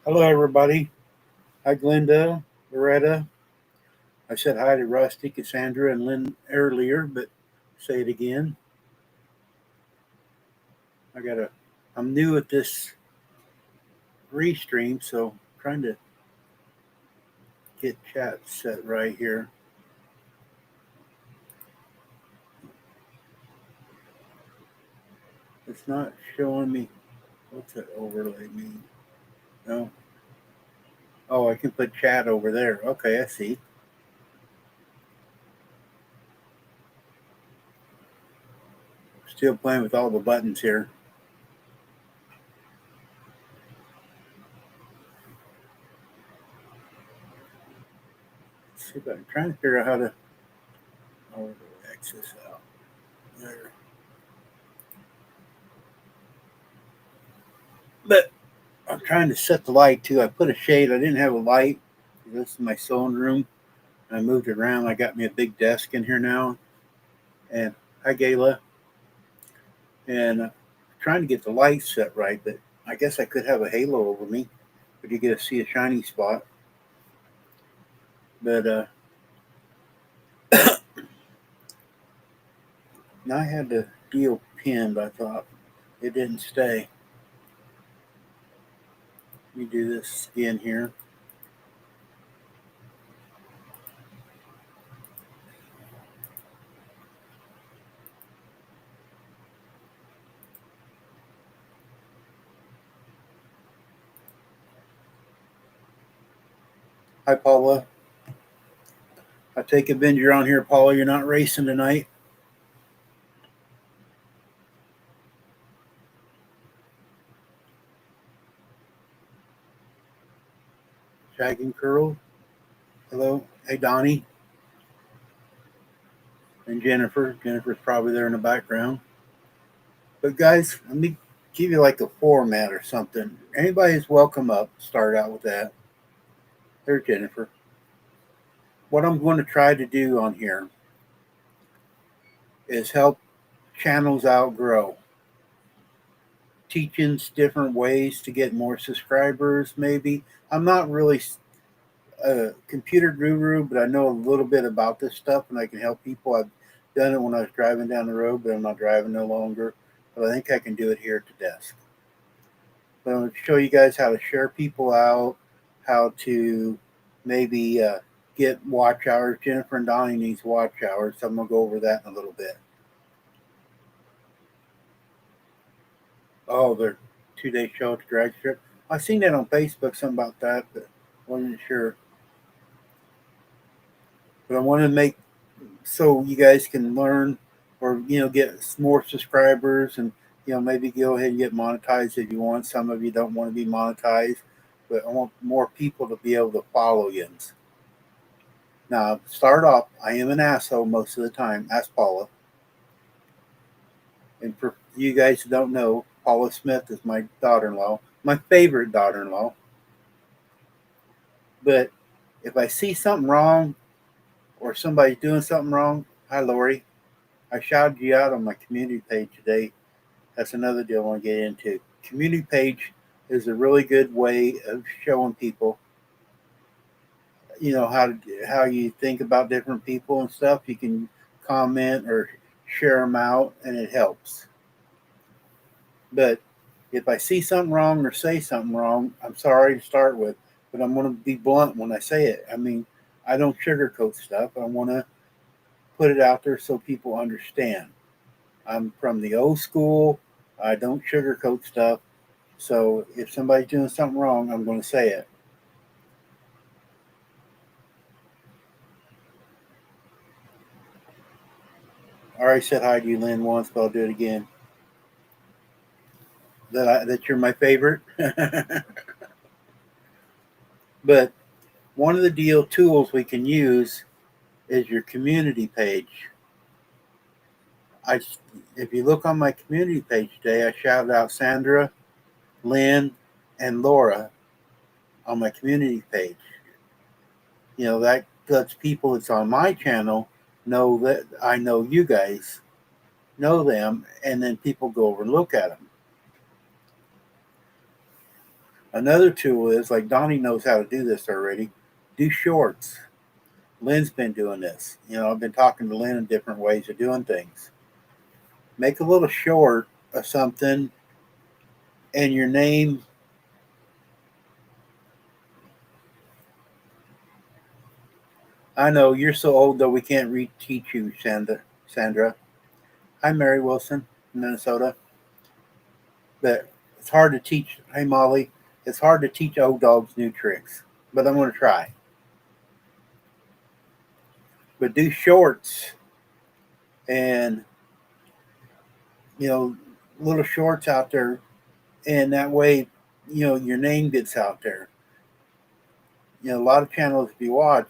Hello, everybody. Hi, Glenda, Loretta. I said hi to Rusty, Cassandra, and Lynn earlier, but say it again. I gotta. I'm new at this restream, so I'm trying to get chat set right here. It's not showing me. What's that overlay mean? No. Oh, I can put chat over there. Okay, I see. Still playing with all the buttons here. Let's see if I'm trying to figure out how to. Oh, X this out. There. But I'm trying to set the light too. I put a shade. I didn't have a light. This is my sewing room. I moved it around. I got me a big desk in here now. And hi, Gayla. And trying to get the light set right, but I guess I could have a halo over me, but you get to see a shiny spot. But now I had the deal pinned. I thought it didn't stay. Let me do this again here. Hi, Paula. I take it, Ben, you're on here, Paula. You're not racing tonight. Shag and Curl. Hello. Hey, Donnie and Jennifer. Jennifer's probably there in the background. But guys, let me give you like a format or something. Anybody's welcome up. Start out with that. There's Jennifer. What I'm going to try to do on here is help channels outgrow. Teaching different ways to get more subscribers, maybe. I'm not really a computer guru, but I know a little bit about this stuff and I can help people. I've done it when I was driving down the road, but I'm not driving no longer. But I think I can do it here at the desk. But I'm going to show you guys how to share people out, how to maybe get watch hours. Jennifer and Donnie needs watch hours, so I'm going to go over that in a little bit. Oh, their 2-day show at the drag strip. I seen that on Facebook, something about that, but wasn't sure. But I want to make so you guys can learn or get more subscribers and maybe go ahead and get monetized if you want. Some of you don't want to be monetized, but I want more people to be able to follow you. Now, start off, I am an asshole most of the time. Ask Paula. And for you guys who don't know, Paula Smith is my daughter-in-law, my favorite daughter-in-law. But if I see something wrong or somebody's doing something wrong, hi Lori, I shouted you out on my community page today. That's another deal I want to get into. Community page is a really good way of showing people, how you think about different people and stuff. You can comment or share them out, and it helps. But if I see something wrong or say something wrong, I'm sorry to start with, but I'm going to be blunt when I say it. I mean, I don't sugarcoat stuff. I want to put it out there so people understand. I'm from the old school. I don't sugarcoat stuff. So if somebody's doing something wrong, I'm going to say it. I already said hi to you, Lynn, once, but I'll do it again. That you're my favorite. But one of the deal tools we can use is your community page. I, if you look on my community page today, I shouted out Sandra, Lynn, and Laura on my community page. That lets people that's on my channel know that I know you guys know them, and then people go over and look at them. Another tool is, like Donnie knows how to do this already, do shorts. Lynn's been doing this. I've been talking to Lynn in different ways of doing things. Make a little short of something and your name. I know you're so old that we can't teach you, Sandra. Hi, Mary Wilson, Minnesota. But it's hard to teach. Hey, Molly, it's hard to teach old dogs new tricks. But I'm going to try. But do shorts and, you know, little shorts out there. And that way, your name gets out there. A lot of channels, if you watch,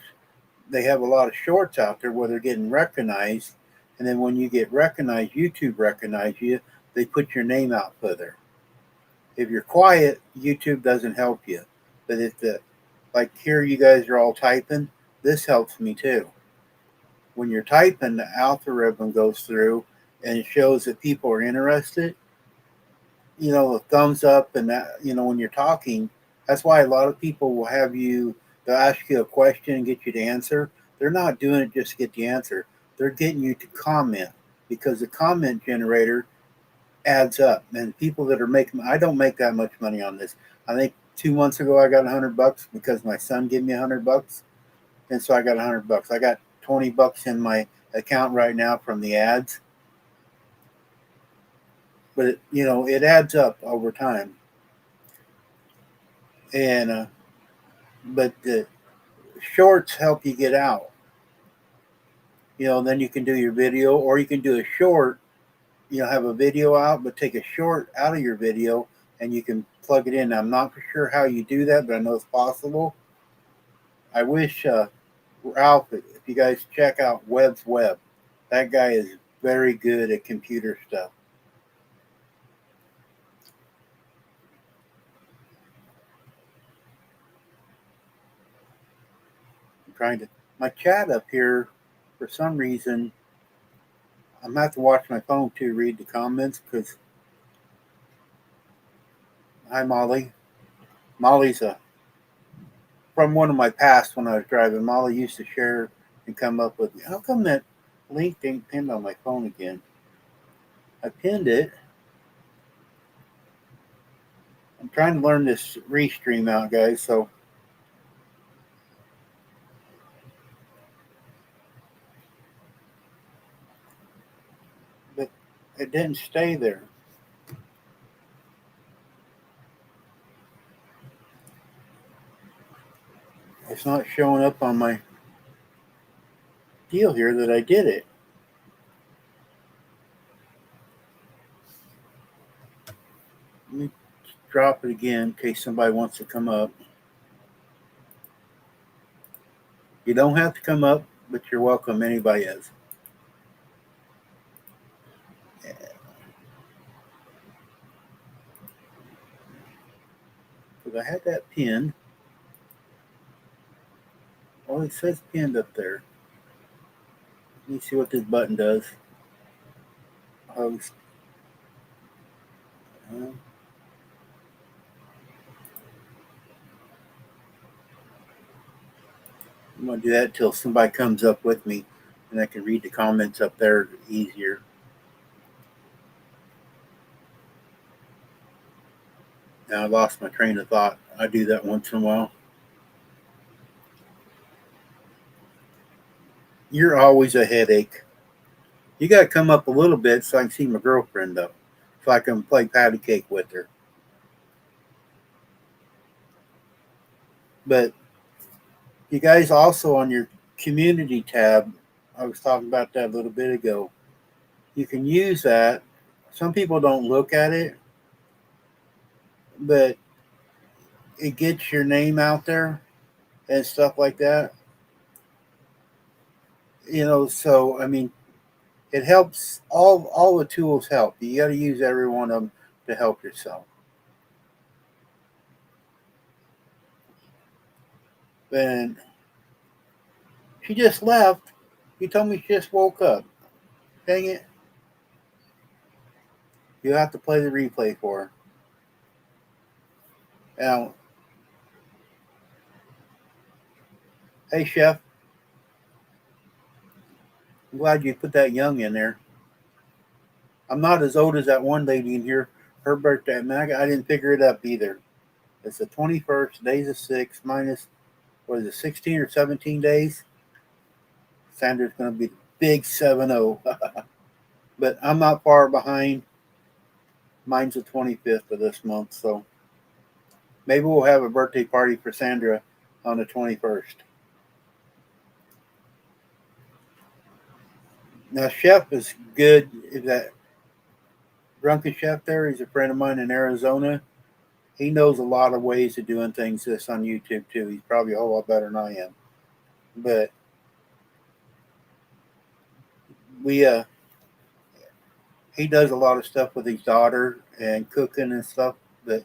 they have a lot of shorts out there where they're getting recognized. And then when you get recognized, YouTube recognize you, they put your name out further. If you're quiet, YouTube doesn't help you. But if like here you guys are all typing, this helps me too. When you're typing, the algorithm goes through and it shows that people are interested. The thumbs up and that, when you're talking, that's why a lot of people will have you, they'll ask you a question and get you to answer. They're not doing it just to get the answer. They're getting you to comment because the comment generator adds up. And people that are making, I don't make that much money on this. I think 2 months ago I got $100 because my son gave me $100, and so I got $100. I got $20 in my account right now from the ads, but it adds up over time. And but the shorts help you get out. Then you can do your video, or you can do a short. Have a video out, but take a short out of your video and you can plug it in. I'm not for sure how you do that, but I know it's possible. I wish Ralph, if you guys check out Webb's Web, that guy is very good at computer stuff. I'm trying to, my chat up here, for some reason, I'm gonna have to watch my phone to read the comments because, hi Molly. Molly's from one of my past when I was driving. Molly used to share and come up with me. How come that link ain't pinned on my phone again? I pinned it. I'm trying to learn this restream out, guys. So, but it didn't stay there. It's not showing up on my deal here that I did it. Let me drop it again in case somebody wants to come up. You don't have to come up, but you're welcome. Anybody is. Because I had that pinned. Oh, it says pinned up there. Let me see what this button does. Host. I'm going to do that until somebody comes up with me and I can read the comments up there easier. Now I lost my train of thought. I do that once in a while. You're always a headache. You got to come up a little bit so I can see my girlfriend, though, so I can play patty cake with her. But you guys also on your community tab, I was talking about that a little bit ago. You can use that. Some people don't look at it, but it gets your name out there and stuff like that. So I mean, it helps. All the tools help. You got to use every one of them to help yourself. And she just left. You told me she just woke up. Dang it. You have to play the replay for her. Now, hey, Chef, I'm glad you put that young in there. I'm not as old as that one lady in here. Her birthday, man, I didn't figure it up either. It's the 21st, days of 6, minus, what is it, 16 or 17 days? Sandra's going to be the big 7-0. But I'm not far behind. Mine's the 25th of this month, so maybe we'll have a birthday party for Sandra on the 21st. Now, Chef is good. That drunken chef there, he's a friend of mine in Arizona. He knows a lot of ways of doing things this on YouTube too. He's probably a whole lot better than I am. But we he does a lot of stuff with his daughter and cooking and stuff. But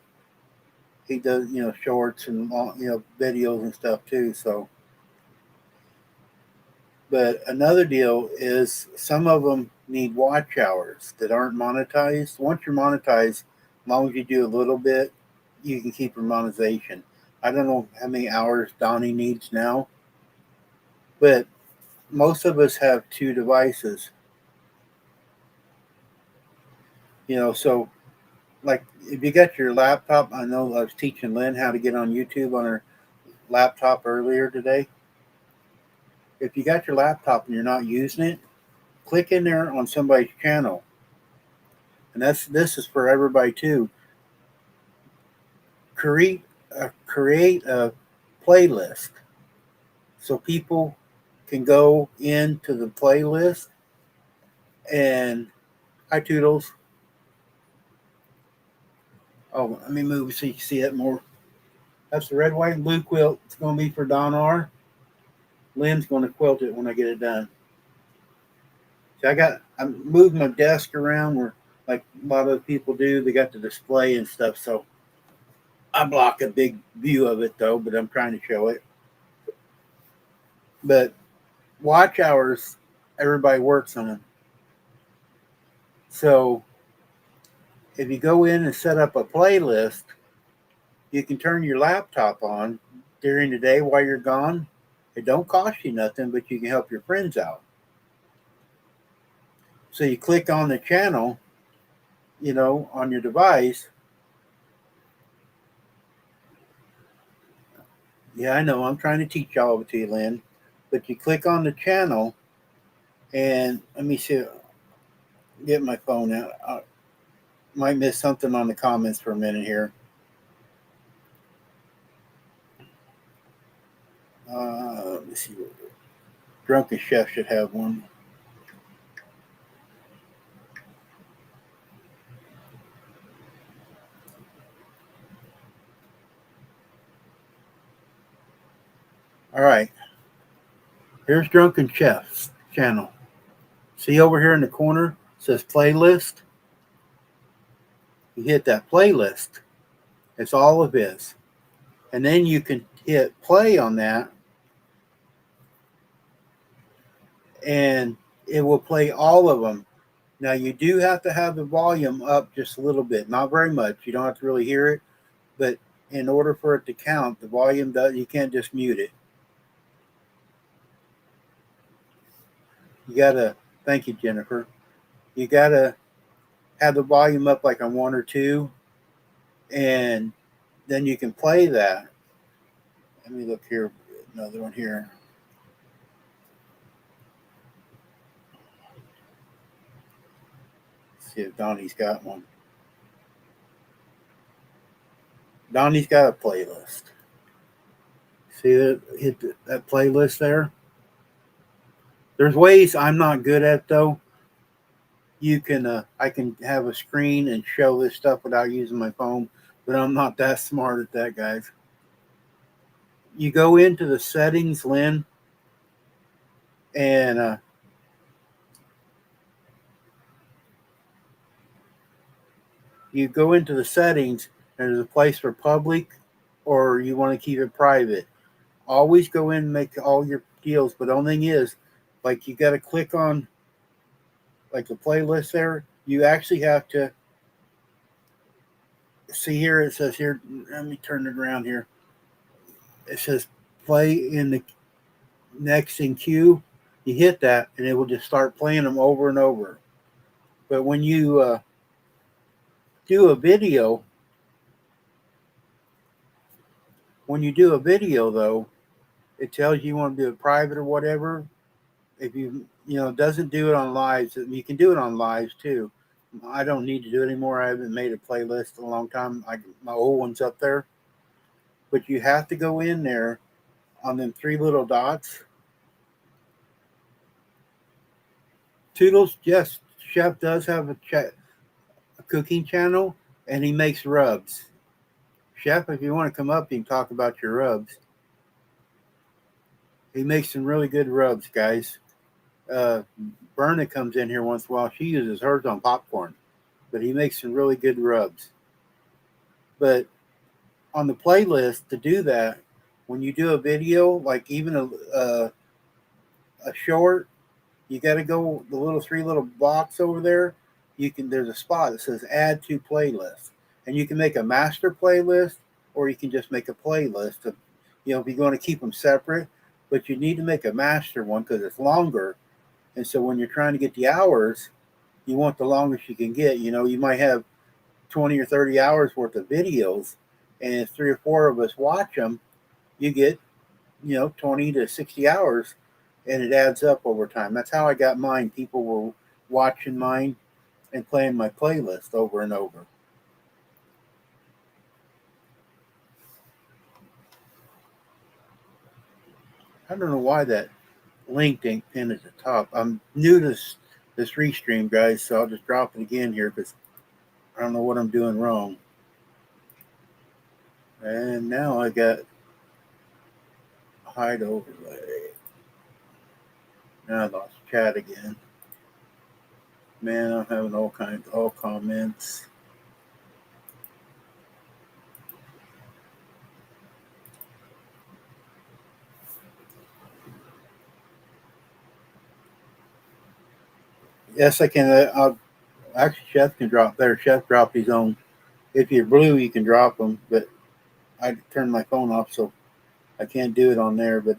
he does, shorts and videos and stuff too. So, but another deal is some of them need watch hours that aren't monetized. Once you're monetized, as long as you do a little bit, you can keep your monetization. I don't know how many hours Donnie needs now, but most of us have two devices. So like if you got your laptop, I know I was teaching Lynn how to get on YouTube on her laptop earlier today. If you got your laptop and you're not using it, click in there on somebody's channel. And this is for everybody too. Create a playlist so people can go into the playlist and hi Toodles. Oh, let me move so you can see it more. That's the red, white, and blue quilt. It's going to be for Don R. Lynn's going to quilt it when I get it done. So I moved my desk around where like a lot of people do. They got the display and stuff, so I block a big view of it though. But I'm trying to show it. But watch hours, everybody works on them. So if you go in and set up a playlist, you can turn your laptop on during the day while you're gone. It don't cost you nothing, but you can help your friends out. So you click on the channel, on your device. Yeah, I know. I'm trying to teach all of it to you, Lynn. But you click on the channel, and let me see. Get my phone out. I might miss something on the comments for a minute here. Let me see. Drunken Chef should have one. All right. Here's Drunken Chef's channel. See over here in the corner, it says playlist. You hit that playlist. It's all of his. And then you can hit play on that, and it will play all of them. Now, you do have to have the volume up just a little bit, not very much. You don't have to really hear it, but in order for it to count, the volume does, you can't just mute it. You gotta, thank you, Jennifer. You gotta have the volume up like on 1 or 2, and then you can play that. Let me look here, another one here. Let's see if Donnie's got one. Donnie's got a playlist. See that? Hit that playlist there. There's ways I'm not good at though. I can have a screen and show this stuff without using my phone, but I'm not that smart at that, guys. You go into the settings, Lynn, and you go into the settings. There's a place for public, or you want to keep it private. Always go in and make all your deals, but the only thing is, like you got to click on like the playlist there. You actually have to see here, it says here, let me turn it around here. It says play in the next in queue. You hit that and it will just start playing them over and over. But when you do a video, though, it tells you want to do it private or whatever. If it doesn't do it on lives, you can do it on lives too. I don't need to do it anymore. I haven't made a playlist in a long time. My old one's up there, but you have to go in there on them three little dots. Toodles, yes, Chef does have a cooking channel, and he makes rubs. Chef, if you want to come up, you can talk about your rubs. He makes some really good rubs, guys. Berna comes in here once in a while. She uses hers on popcorn, but he makes some really good rubs. But on the playlist, to do that, when you do a video, like even a short, you got to go the little three little box over there. There's a spot that says add to playlist, and you can make a master playlist, or you can just make a playlist of, if you're going to keep them separate, but you need to make a master one because it's longer. And so when you're trying to get the hours, you want the longest you can get. You might have 20 or 30 hours worth of videos, and if 3 or 4 of us watch them, you get 20 to 60 hours, and it adds up over time. That's how I got mine. People were watching mine and playing my playlist over and over. I don't know why that link ain't pinned at the top. I'm new to this restream, guys, so I'll just drop it again here because I don't know what I'm doing wrong. And now I got hide overlay. Now I lost chat again. Man, I'm having all comments. Yes, I can. Actually, Chef can drop there. Chef dropped his own. If you're blue, you can drop them, but I turned my phone off, so I can't do it on there. But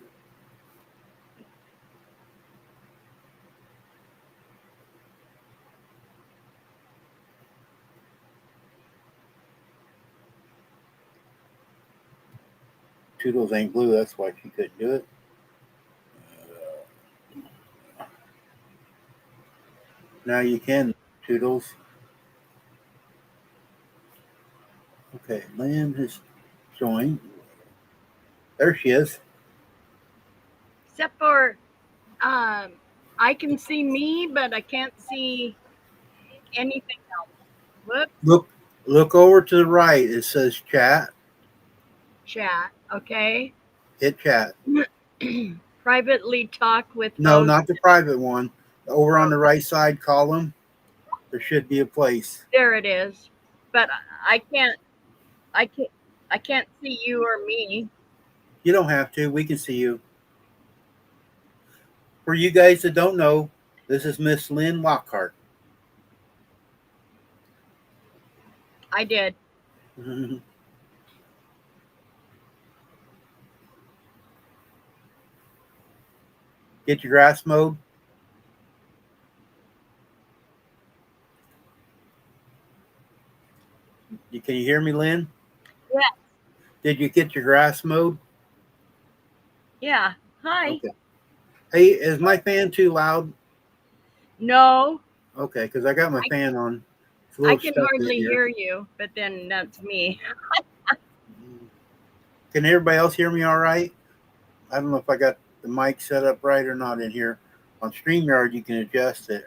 Toodles ain't blue. That's why she couldn't do it. Now you can, Toodles. Okay, Lynn has joined. There she is. Except for I can see me, but I can't see anything else. Whoops. Look over to the right. It says chat. Chat. Okay. Hit chat. Privately talk with No, those. not the private one. Over on the right side column, there should be a place. There it is. But I can't see you or me. You don't have to. We can see you. For you guys that don't know, this is Miss Lynn Lockhart. I did. Get your grass mowed. Can you hear me, Lynn? Yeah. Did you get your grass mowed? Yeah. Hi. Okay. Hey, is my fan too loud? No. Okay, because I got my fan on. I can hardly hear you, but then that's me. Can everybody else hear me all right? I don't know if I got the mic set up right or not in here. On StreamYard, you can adjust it.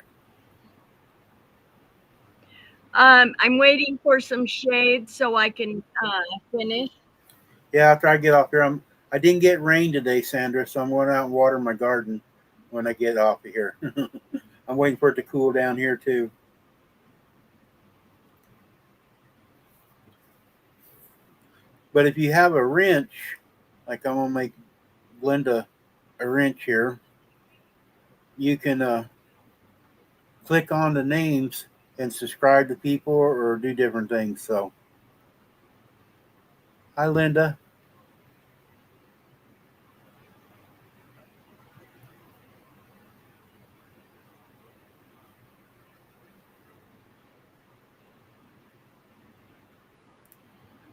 I'm waiting for some shade so I can finish. Yeah, after I get off here, I didn't get rain today, Sandra, so I'm going out and water my garden when I get off of here. I'm waiting for it to cool down here too. But if you have a wrench, like I'm gonna make Glenda a wrench here, you can click on the names and subscribe to people or do different things. So Hi, Linda.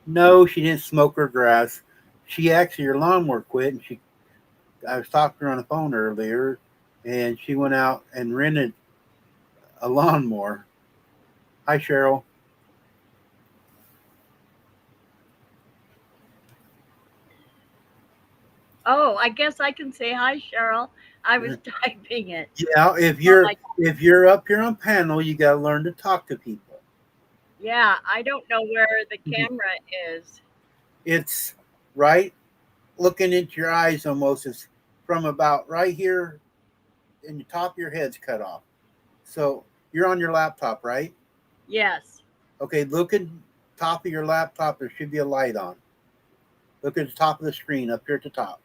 No, she didn't smoke her grass. She actually, her lawnmower quit, and I was talking to her on the phone earlier, and she went out and rented a lawnmower. Hi, Cheryl. Oh, I guess I can say hi, Cheryl. I was typing it. Yeah, Oh my, if you're up here on panel, you got to learn to talk to people. yeah, I don't know where the camera is. It's right looking into your eyes almost. It's from about right here, and the top of your head's cut off. So you're on your laptop, right? Yes. Okay, look at top of your laptop. There should be a light on. Look at the top of the screen up here at the top.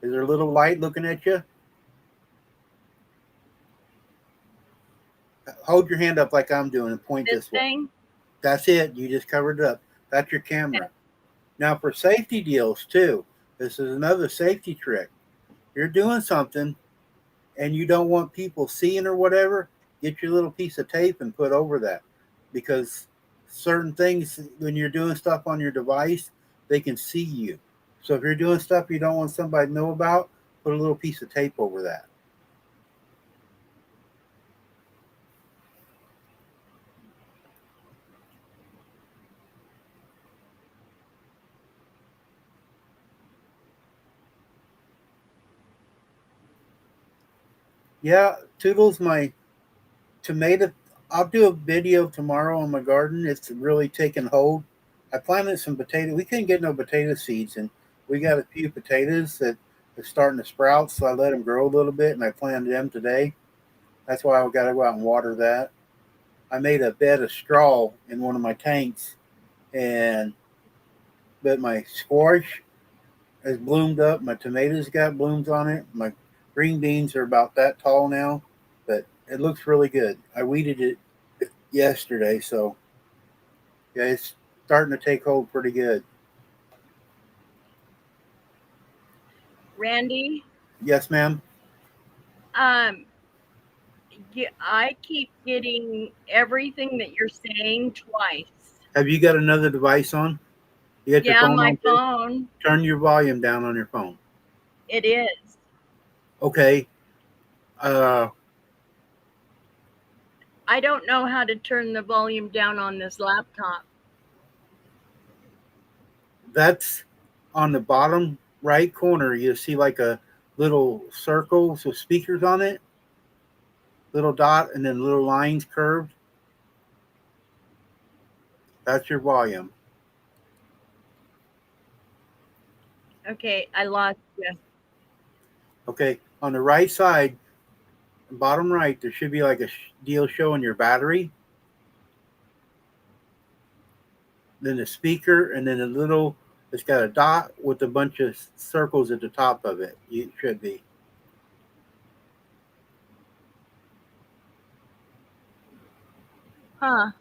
Is there a little light looking at you? Hold your hand up like I'm doing and point This this way. thing? That's it. You just covered it up. That's your camera. Okay. Now for safety deals too, this is another safety trick. You're doing something and you don't want people seeing or whatever, get your little piece of tape and put over that. Because certain things when you're doing stuff on your device, they can see you. So if you're doing stuff you don't want somebody to know about, put a little piece of tape over that. Yeah, Toodles, my tomato. I'll do a video tomorrow on my garden. It's really taken hold. I planted some potato. We couldn't get no potato seeds, and we got a few potatoes that are starting to sprout. So I let them grow a little bit, and I planted them today. That's why I got to go out and water that. I made a bed of straw in one of my tanks, and but my squash has bloomed up. My tomatoes got blooms on it. My green beans are about that tall now, but it looks really good. I weeded it yesterday, so yeah, it's starting to take hold pretty good. Randy, Yes, ma'am. um, I keep getting everything that you're saying twice. Have you got another device on? You got your Yeah, phone my on too? phone. Turn your volume down on your phone. It is. Okay. Uh, I don't know how to turn the volume down on this laptop. that's on the bottom right corner. You see like a little circle with speakers on it, little dot, and then little lines curved. That's your volume. Okay, I lost you. Okay. On the right side, bottom right, there should be like a deal showing your battery, then the speaker, and then a little. It's got a dot with a bunch of circles at the top of it. It should be. Huh.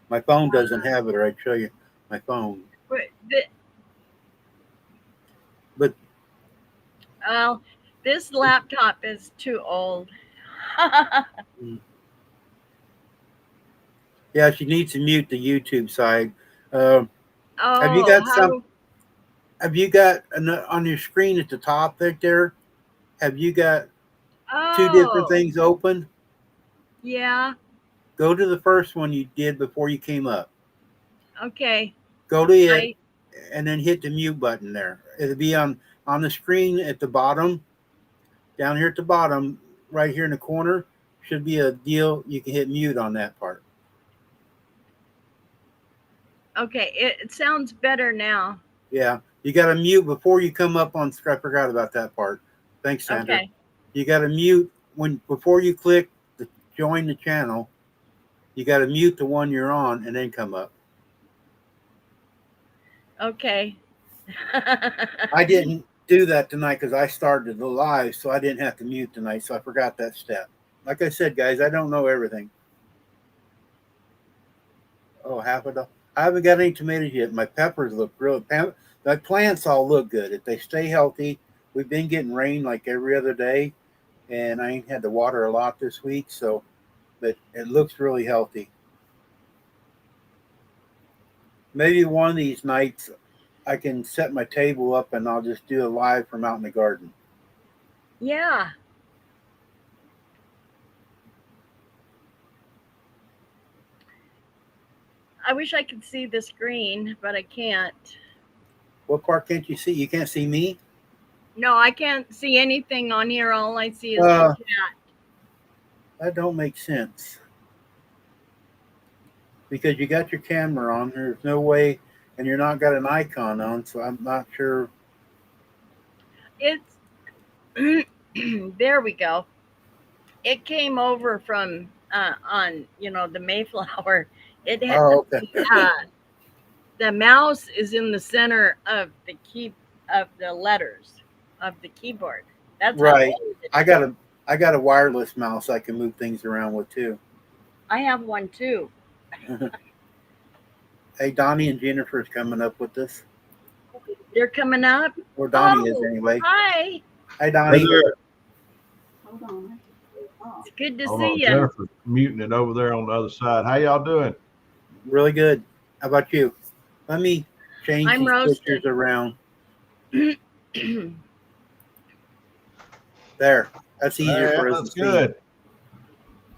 My phone doesn't have it, or I'd show you my phone. But, But well, this laptop is too old. yeah, she needs to mute the YouTube side. Uh, have you Oh, got how some? do Have you got on your screen at the top right there? Have you got two different oh, things open? yeah. Go to the first one you did before you came up. Okay. Go to it, I and then hit the mute button there. It'll be on the screen at the bottom, down here at the bottom, right here in the corner. Should be a deal. You can hit mute on that part. okay, it sounds better now. Yeah, you got to mute before you come up on. I forgot about that part. Thanks, Sandra. Okay. You got to mute when before you click the join the channel. You got to mute the one you're on and then come up. Okay. I didn't. do that tonight because I started the live, so I didn't have to mute tonight, so I forgot that step. Like I said, guys, I don't know everything. Oh, half a dozen. I haven't got any tomatoes yet. My peppers look real. My plants all look good if they stay healthy. We've been getting rain like every other day, and I ain't had to water a lot this week, so but it looks really healthy. Maybe one of these nights I can set my table up and I'll just do a live from out in the garden. Yeah. I wish I could see the screen, but I can't. What part can't you see? You can't see me? No, I can't see anything on here. All I see is Uh, the chat. That don't make sense. Because you got your camera on, there's no way, and you're not got an icon on, so I'm not sure. It's there we go. It came over from on the Mayflower. It had Oh, okay. the mouse is in the center of the key of the letters of the keyboard. That's Right. how old it I is. got a wireless mouse I can move things around with too. I have one too. Hey, Donnie and Jennifer's coming up with this. They're coming up. Or Donnie is Oh, anyway. hi. Hi, Hey Donnie. there. It's good to Hold see on, you. Jennifer's muting it over there on the other side. How y'all doing? Really good. How about you? Let me change I'm these roasting. pictures around. There. That's easier Hey, for us to that's see. good.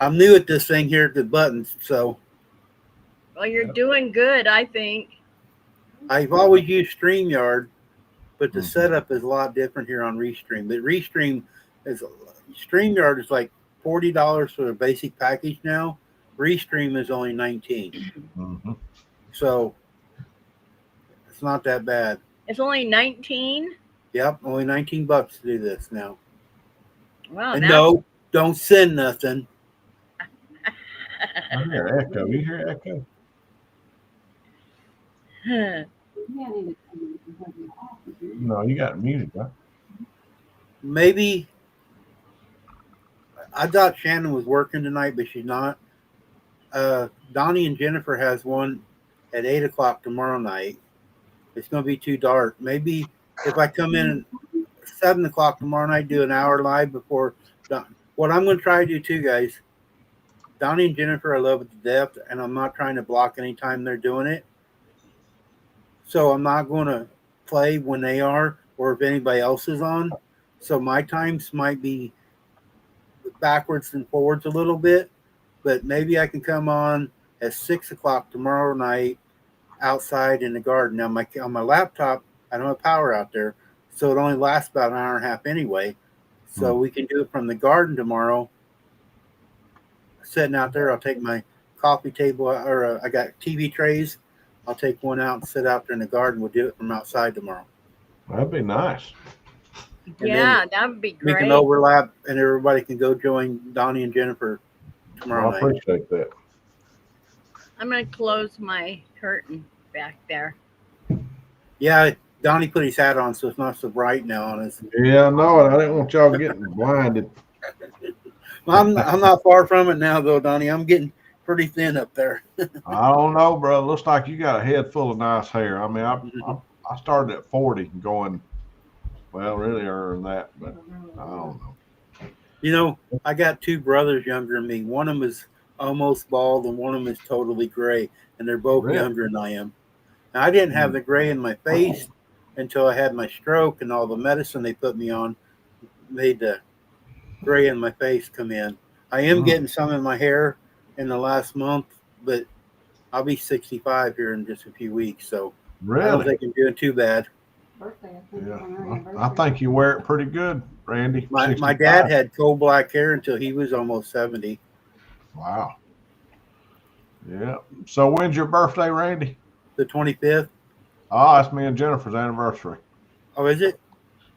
I'm new at this thing here, the buttons, so Well, you're doing good, I think. I've always used StreamYard, but the Mhm. setup is a lot different here on Restream. But StreamYard is like $40 for the basic package now. Restream is only $19, Mm-hmm. so it's not that bad. It's only 19. Yep, only $19 to do this now. Wow, And that's no, don't send nothing. I hear echo. You hear echo? No, you got it muted, right? Maybe I thought Shannon was working tonight, but she's not. Donnie and Jennifer has one at 8 o'clock tomorrow night. It's going to be too dark. Maybe if I come in at 7 o'clock tomorrow night, do an hour live before. What I'm going to try to do too, guys. Donnie and Jennifer, I love it to death, and I'm not trying to block any time they're doing it. So I'm not going to play when they are, or if anybody else is on. So my times might be backwards and forwards a little bit, but maybe I can come on at 6 o'clock tomorrow night outside in the garden. Now on my laptop, I don't have power out there, so it only lasts about an hour and a half anyway. So we can do it from the garden tomorrow. Sitting out there, I'll take my coffee table, or I got TV trays. I'll take one out and sit out there in the garden. We'll do it from outside tomorrow. That'd be nice. yeah, that would be We great. can overlap, and everybody can go join Donnie and Jennifer tomorrow I night. appreciate that. I'm going to close my curtain back there. Yeah, Donnie put his hat on, so it's not so bright now on us. Yeah, I know it. I didn't want y'all getting blinded. I'm not far from it now, though, Donnie. I'm getting pretty thin up there. I don't know, bro. It looks like you got a head full of nice hair. I mean, I started at 40 going, well, really earlier than that, but I don't know. You know, I got two brothers younger than me. One of them is almost bald, and one of them is totally gray, and they're both Really? younger than I am. Now, I didn't have the gray in my face until I had my stroke, and all the medicine they put me on made the gray in my face come in. I am getting some in my hair in the last month, but I'll be 65 here in just a few weeks, so I don't Really? think I'm doing too bad. Yeah. I think you wear it pretty good, Randy. My 65. dad had coal black hair until he was almost 70. Wow. Yeah. So when's your birthday, Randy? The 25th. Oh, it's me and Jennifer's anniversary. Oh, is it?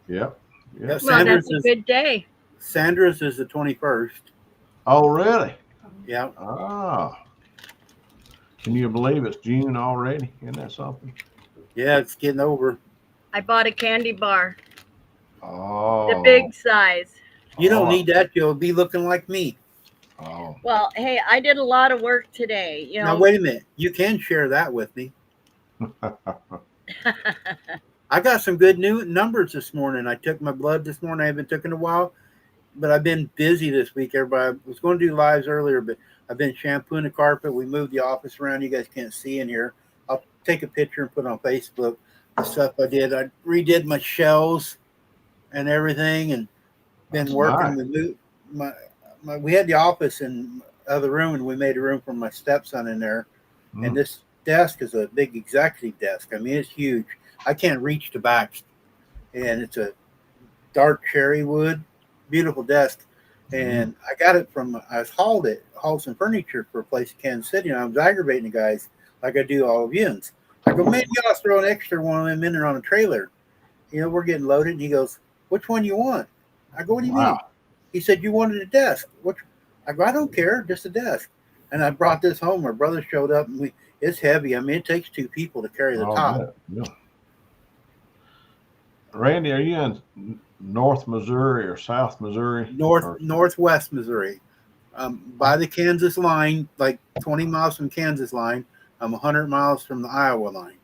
Yep. Yeah, Yep. Well, that's a good day. Sandra's is the 21st. Oh, really? Yeah. Ah. Can you believe it's June already? Isn't that something? Yeah, it's getting over. I bought a candy bar. Oh. The big size. You don't Oh. need that. You'll be looking like me. Oh. Well, hey, I did a lot of work today. You Now know, wait a minute. You can share that with me. I got some good new numbers this morning. I took my blood this morning. I haven't taken in a while, but I've been busy this week. Everybody, I was going to do lives earlier, but I've been shampooing the carpet. We moved the office around. You guys can't see in here. I'll take a picture and put it on Facebook. The stuff I did. I redid my shelves and everything, and been That's working. nice. We moved we had the office in the other room, and we made a room for my stepson in there. And this desk is a big executive desk. I mean, it's huge. I can't reach the back, and it's a dark cherry wood, beautiful desk. And I got it I hauled some furniture for a place in Kansas City, and I was aggravating the guys like I do all of yous. I go, man, you gotta throw an extra one of them in there on a trailer. You know, we're getting loaded. And he goes, which one you want? I go, what do you mean? He said, you wanted a desk. I go, I don't care, just a desk. And I brought this home. My brother showed up, and it's heavy. I mean, it takes two people to carry the top. Yeah. Randy, are you in North Missouri or South Missouri? Northwest Missouri. By the Kansas line, like 20 miles from Kansas line. I'm 100 miles from the Iowa line.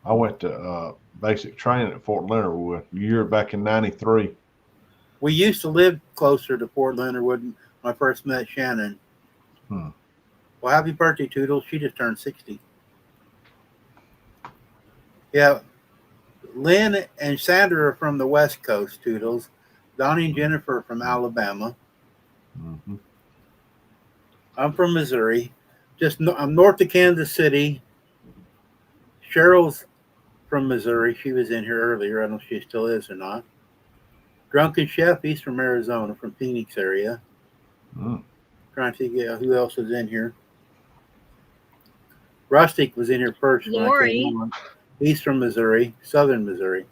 I went to basic training at Fort Leonard Wood a year back in '93. We used to live closer to Fort Leonard Wood when I first met Shannon. Well, happy birthday, Toodles. She just turned 60. Yeah. Lynn and Sandra are from the West Coast, Toodles. Donnie and Jennifer are from Alabama. I'm from Missouri. I'm north of Kansas City. Cheryl's from Missouri. She was in here earlier. I don't know if she still is or not. Drunken Chef, he's from Arizona, from Phoenix area. Trying to figure out who else is in here. Rustic was in here first. Lori. He's from Missouri, southern Missouri.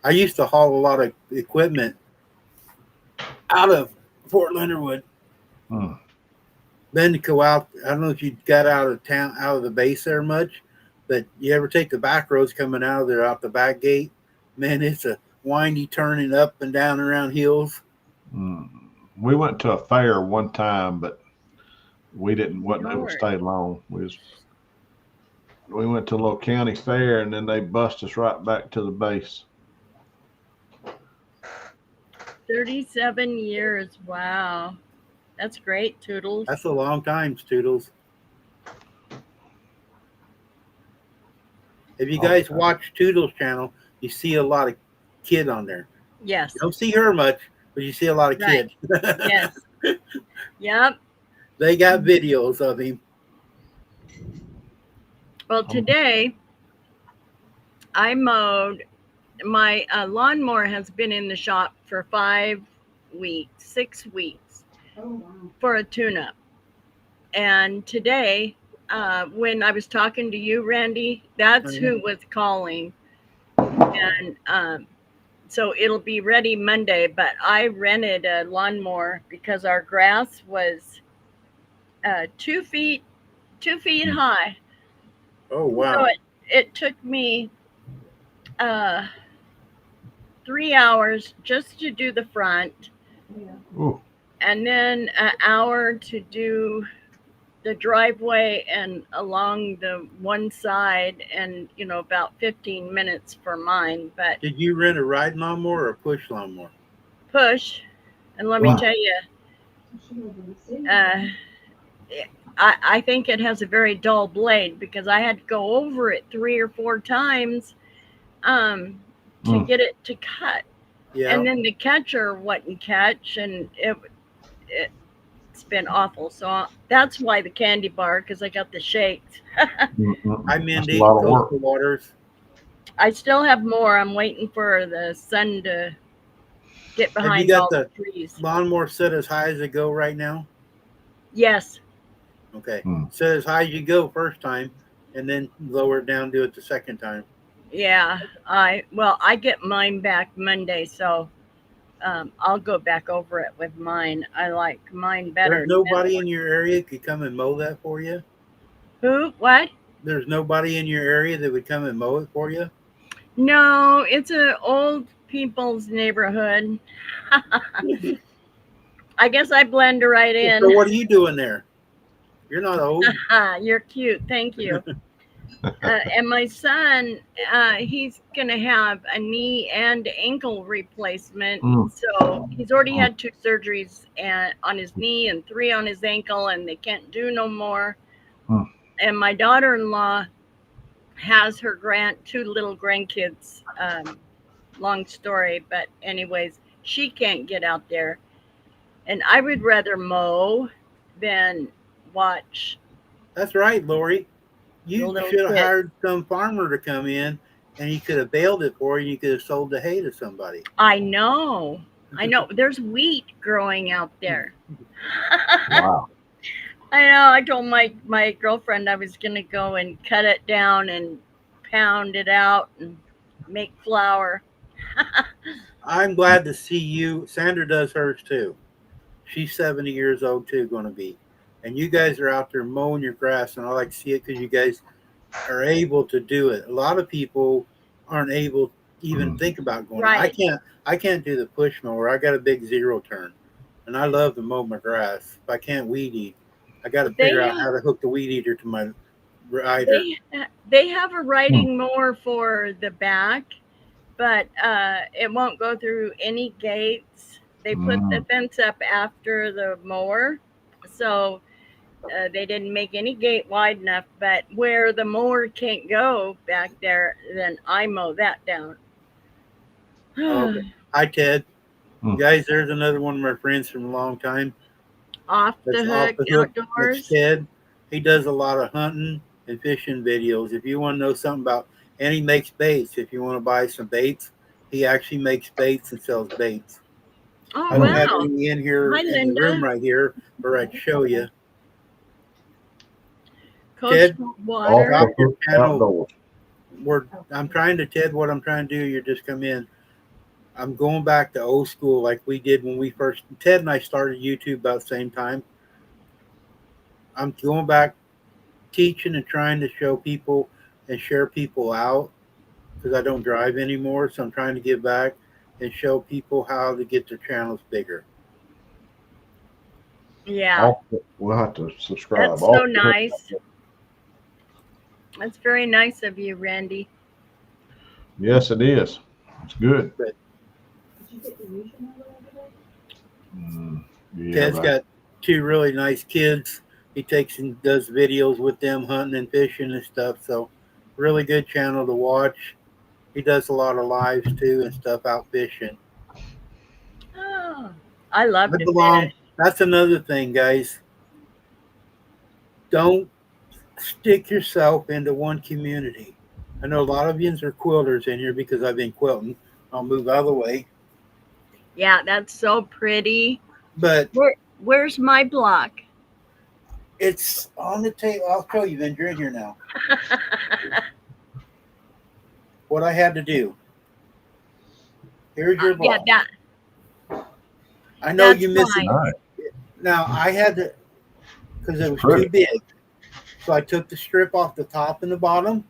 I used to haul a lot of equipment out of Fort Leonard Wood. Then to go out, I don't know if you got out of town, out of the base there much, but you ever take the back roads coming out of there, out the back gate? Man, it's a windy turning up and down around hills. We went to a fair one time, but we wasn't able to stay long. We went to a little county fair, and then they bust us right back to the base. 37 years. Wow. That's great, Toodles. That's a long time, Toodles. If you guys watch Toodles' channel, you see a lot of kid on there. Yes. You don't see her much, but you see a lot of kids. Yes. Yep. They got videos of him. Well, today I mowed. My lawnmower has been in the shop for 6 weeks for a tune-up. And today, when I was talking to you, Randy, that's who was calling. And so it'll be ready Monday, but I rented a lawnmower because our grass was 2 feet high. Oh, wow. So it took me 3 hours just to do the front. And then an hour to do the driveway and along the one side, and about 15 minutes for mine. But did you rent a ride lawnmower or a push lawnmower? Push. And let me tell you, I think it has a very dull blade because I had to go over it 3 or 4 times to get it to cut. Yeah. And then the catcher wouldn't catch, and it's been awful. So that's why the candy bar, because I got the shakes. I mandate coastal waters. I still have more. I'm waiting for the sun to get behind all the trees. Lawnmower set as high as it go right now? Yes. Okay. Set as high as you go first time, and then lower it down, do it the second time. Yeah. I get mine back Monday, so I'll go back over it with mine. I like mine better. There's nobody in your area could come and mow that for you? Who? What? There's nobody in your area that would come and mow it for you? No, it's an old people's neighborhood. I guess I blend right in. So what are you doing there? You're not old. You're cute. Thank you. And my son, he's going to have a knee and ankle replacement. So he's already had 2 surgeries on his knee and 3 on his ankle, and they can't do no more. And my daughter-in-law has her 2 little grandkids. Long story, but anyways, she can't get out there. And I would rather mow than watch. That's right, Lori. You should have hired some farmer to come in, and he could have baled it for you, and you could have sold the hay to somebody. I know. There's wheat growing out there. Wow. I know. I told my girlfriend I was going to go and cut it down and pound it out and make flour. I'm glad to see you. Sandra does hers too. She's 70 years old too, going to be. And you guys are out there mowing your grass, and I like to see it because you guys are able to do it. A lot of people aren't able to even think about going. Right. I can't do the push mower. I got a big 0 turn, and I love to mow my grass. If I can't weed eat, I got to figure out how to hook the weed eater to my rider. They have a riding mower for the back, but it won't go through any gates. They put the fence up after the mower, so they didn't make any gate wide enough. But where the mower can't go back there, then I mow that down. Okay. Hi, Ted. Guys, there's another one of my friends from a long time. Off the Hook Outdoors. That's Ted. He does a lot of hunting and fishing videos. If you want to know something about, and he makes baits. If you want to buy some baits, he actually makes baits and sells baits. Oh, I don't have any in here Hi, in the room right here, or I'd show you. Ted, water. I'm trying to, Ted, what I'm trying to do, you just come in. I'm going back to old school like we did when we first, Ted and I started YouTube about the same time. I'm going back teaching and trying to show people and share people out because I don't drive anymore. So I'm trying to give back and show people how to get their channels bigger. Yeah. We'll have to subscribe. That's so nice. That's very nice of you, Randy. Yes, it is. It's good. But, Ted's got 2 really nice kids. He takes and does videos with them hunting and fishing and stuff. So really good channel to watch. He does a lot of lives too and stuff out fishing. Oh, I love it. That's another thing, guys. Don't stick yourself into one community. I know a lot of yous are quilters in here because I've been quilting. I'll move out of the way. Yeah, that's so pretty. But where's my block? It's on the table. I'll show you, then you're in here now. What I had to do. Here's your block. Yeah, I know you missed it. Now I had to, because it was too big. So I took the strip off the top and the bottom.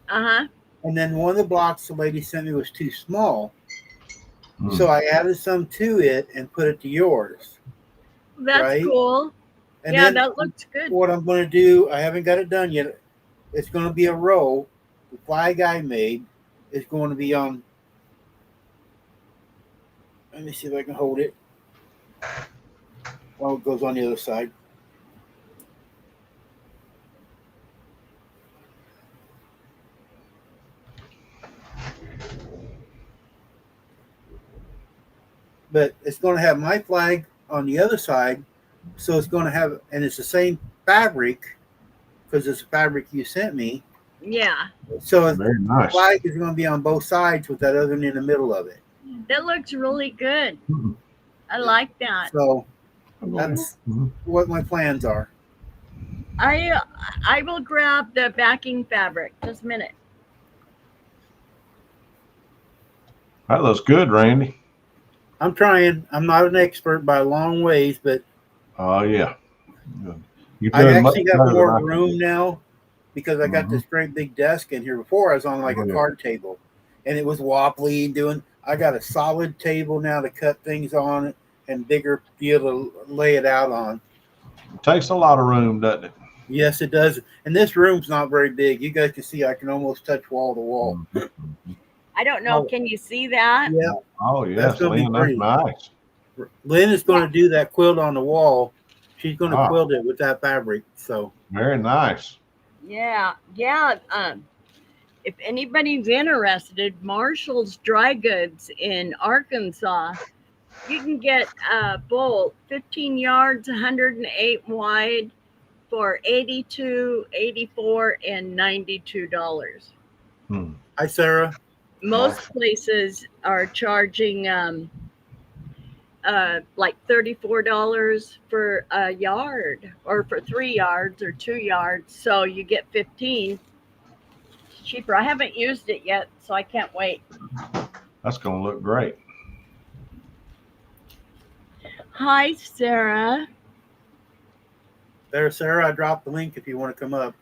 And then one of the blocks the lady sent me was too small. So I added some to it and put it to yours. That's cool. And yeah, that looks good. What I'm going to do, I haven't got it done yet. It's going to be a row. The flag I made is going to be on. Let me see if I can hold it. Oh, it goes on the other side. But it's going to have my flag on the other side. So it's going to have, and it's the same fabric because it's a fabric you sent me. Yeah. So very nice. The flag is going to be on both sides with that other one in the middle of it. That looks really good. I like that. So that's what my plans are. I will grab the backing fabric. Just a minute. That looks good, Randy. I'm trying. I'm not an expert by a long ways, but yeah. I actually got more room now because I got this great big desk in here. Before I was on like a card table, and it was wobbly doing. I got a solid table now to cut things on it and bigger deal to lay it out on. It takes a lot of room, doesn't it? Yes, it does. And this room's not very big. You guys can see I can almost touch wall to wall. I don't know. Oh. Can you see that? Yeah. Oh yes, gonna be Lynn, that's pretty. nice. Lynn is going to do that quilt on the wall. She's going to Ah. quilt it with that fabric. So Very nice. Yeah. If anybody's interested, Marshall's Dry Goods in Arkansas, you can get a bolt 15 yards, 108 wide for $82, $84, and $92. hi, Sarah. Most Marshall. places are charging like $34 for a yard, or for 3 yards or 2 yards. So you get 15. Cheaper. I haven't used it yet, so I can't wait. That's gonna look great. Hi, Sarah. There, Sarah. I dropped the link if you want to come up.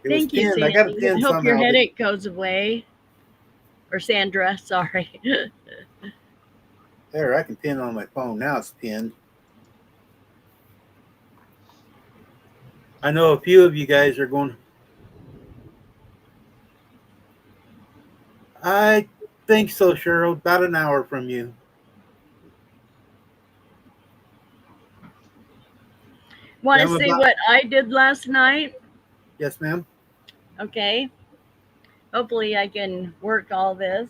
It was Thank you, pinned. I got a Sandy. pin Hope your somehow. headache goes away. Or Sandra, sorry. There, I can pin on my phone. Now it's pinned. I know a few of you guys are going. I think so, Cheryl. About an hour from you. Want Yeah, to I'm see about- what I did last night? Yes, ma'am. Okay. Hopefully I can work all this.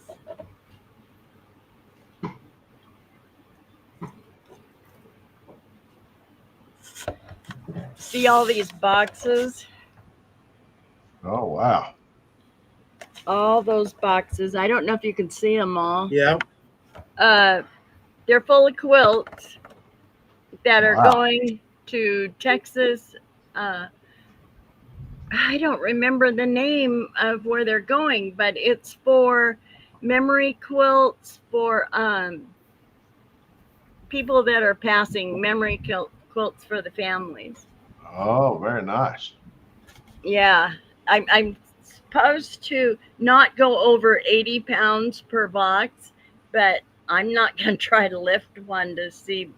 See all these boxes? Oh wow. All those boxes. I don't know if you can see them all. Yeah. They're full of quilts that are Wow. going to Texas. I don't remember the name of where they're going, but it's for memory quilts for people that are passing, memory quilts for the families. Oh, very nice. Yeah, I'm supposed to not go over 80 pounds per box, but I'm not going to try to lift one to see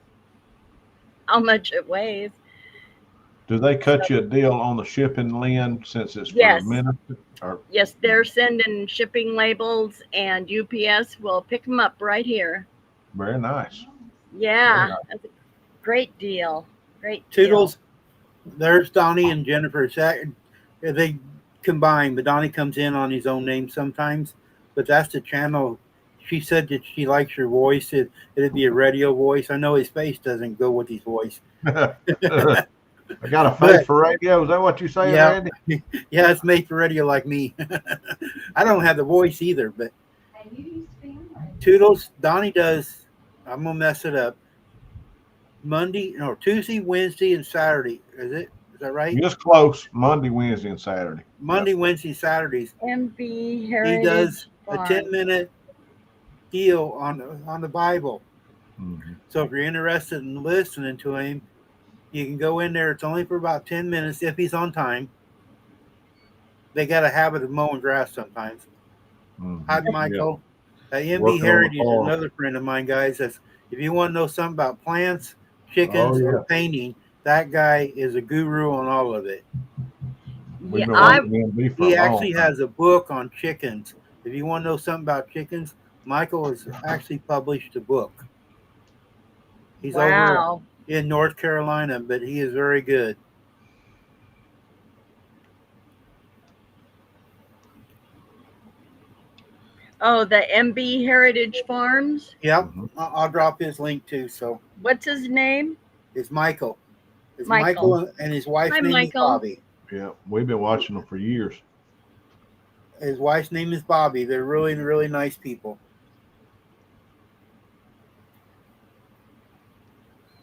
how much it weighs. Do they cut you a deal on the shipping, Lynn, since it's for Yes. a minute? Or Yes, they're sending shipping labels, and UPS will pick them up right here. very nice. Yeah, Very that's a great deal. Great deal. Toodles. There's Donnie and Jennifer. They combine, but Donnie comes in on his own name sometimes. But that's the channel. She said that she likes your voice. It'd be a radio voice. I know his face doesn't go with his voice. I got a face for radio. Is that what you saying, Yeah. Randy? Yeah, it's made for radio like me. I don't have the voice either, but Toodles, Donnie does. I'm gonna mess it up. Tuesday, Wednesday, and Saturday. Is that right? Just close. Monday, Wednesday, and Saturday. Monday, Wednesday, Saturdays. MB Heritage. He does a Farm. 10-minute deal on the Bible. Mm-hmm. So if you're interested in listening to him, you can go in there. It's only for about 10 minutes if he's on time. They got a habit of mowing grass sometimes. Mm-hmm. Hi, Michael. MB Working on the Heritage is farm. another friend of mine, guys. If you want to know something about plants, chickens, Oh, yeah. or painting, that guy is a guru on all of it. We've Yeah, been I working with MB for He a long actually time. has a book on chickens. If you want to know something about chickens, Michael has actually published a book. He's over wow. in North Carolina, but he is very good. Oh, the MB Heritage Farms. Yep, Mhm. I'll drop his link too. So What's his name? it's Michael. It's Michael. Michael, and his wife's Hi, name Michael. is Bobby. Yeah, we've been watching them for years. His wife's name is Bobby. They're really, really nice people.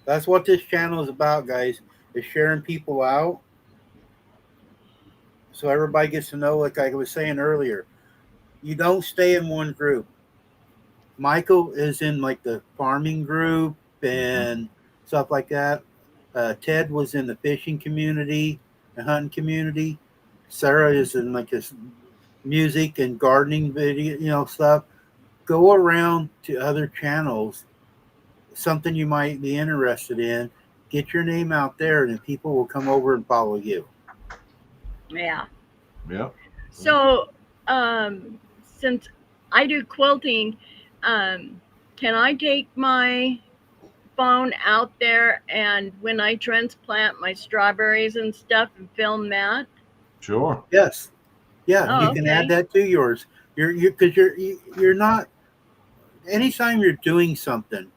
That's what this channel is about, guys, is sharing people out. So everybody gets to know, like I was saying earlier, you don't stay in one group. Michael is in like the farming group and stuff like that. Ted was in the fishing community, the hunting community. Sarah is in like this music and gardening video, stuff, go around to other channels, something you might be interested in, get your name out there, and people will come over and follow you. Yeah. Yeah. So, since I do quilting, can I take my phone out there and when I transplant my strawberries and stuff and film that? Sure. Yes, yeah, you Oh, can add okay. that to yours. Because you're not. Anytime you're doing something,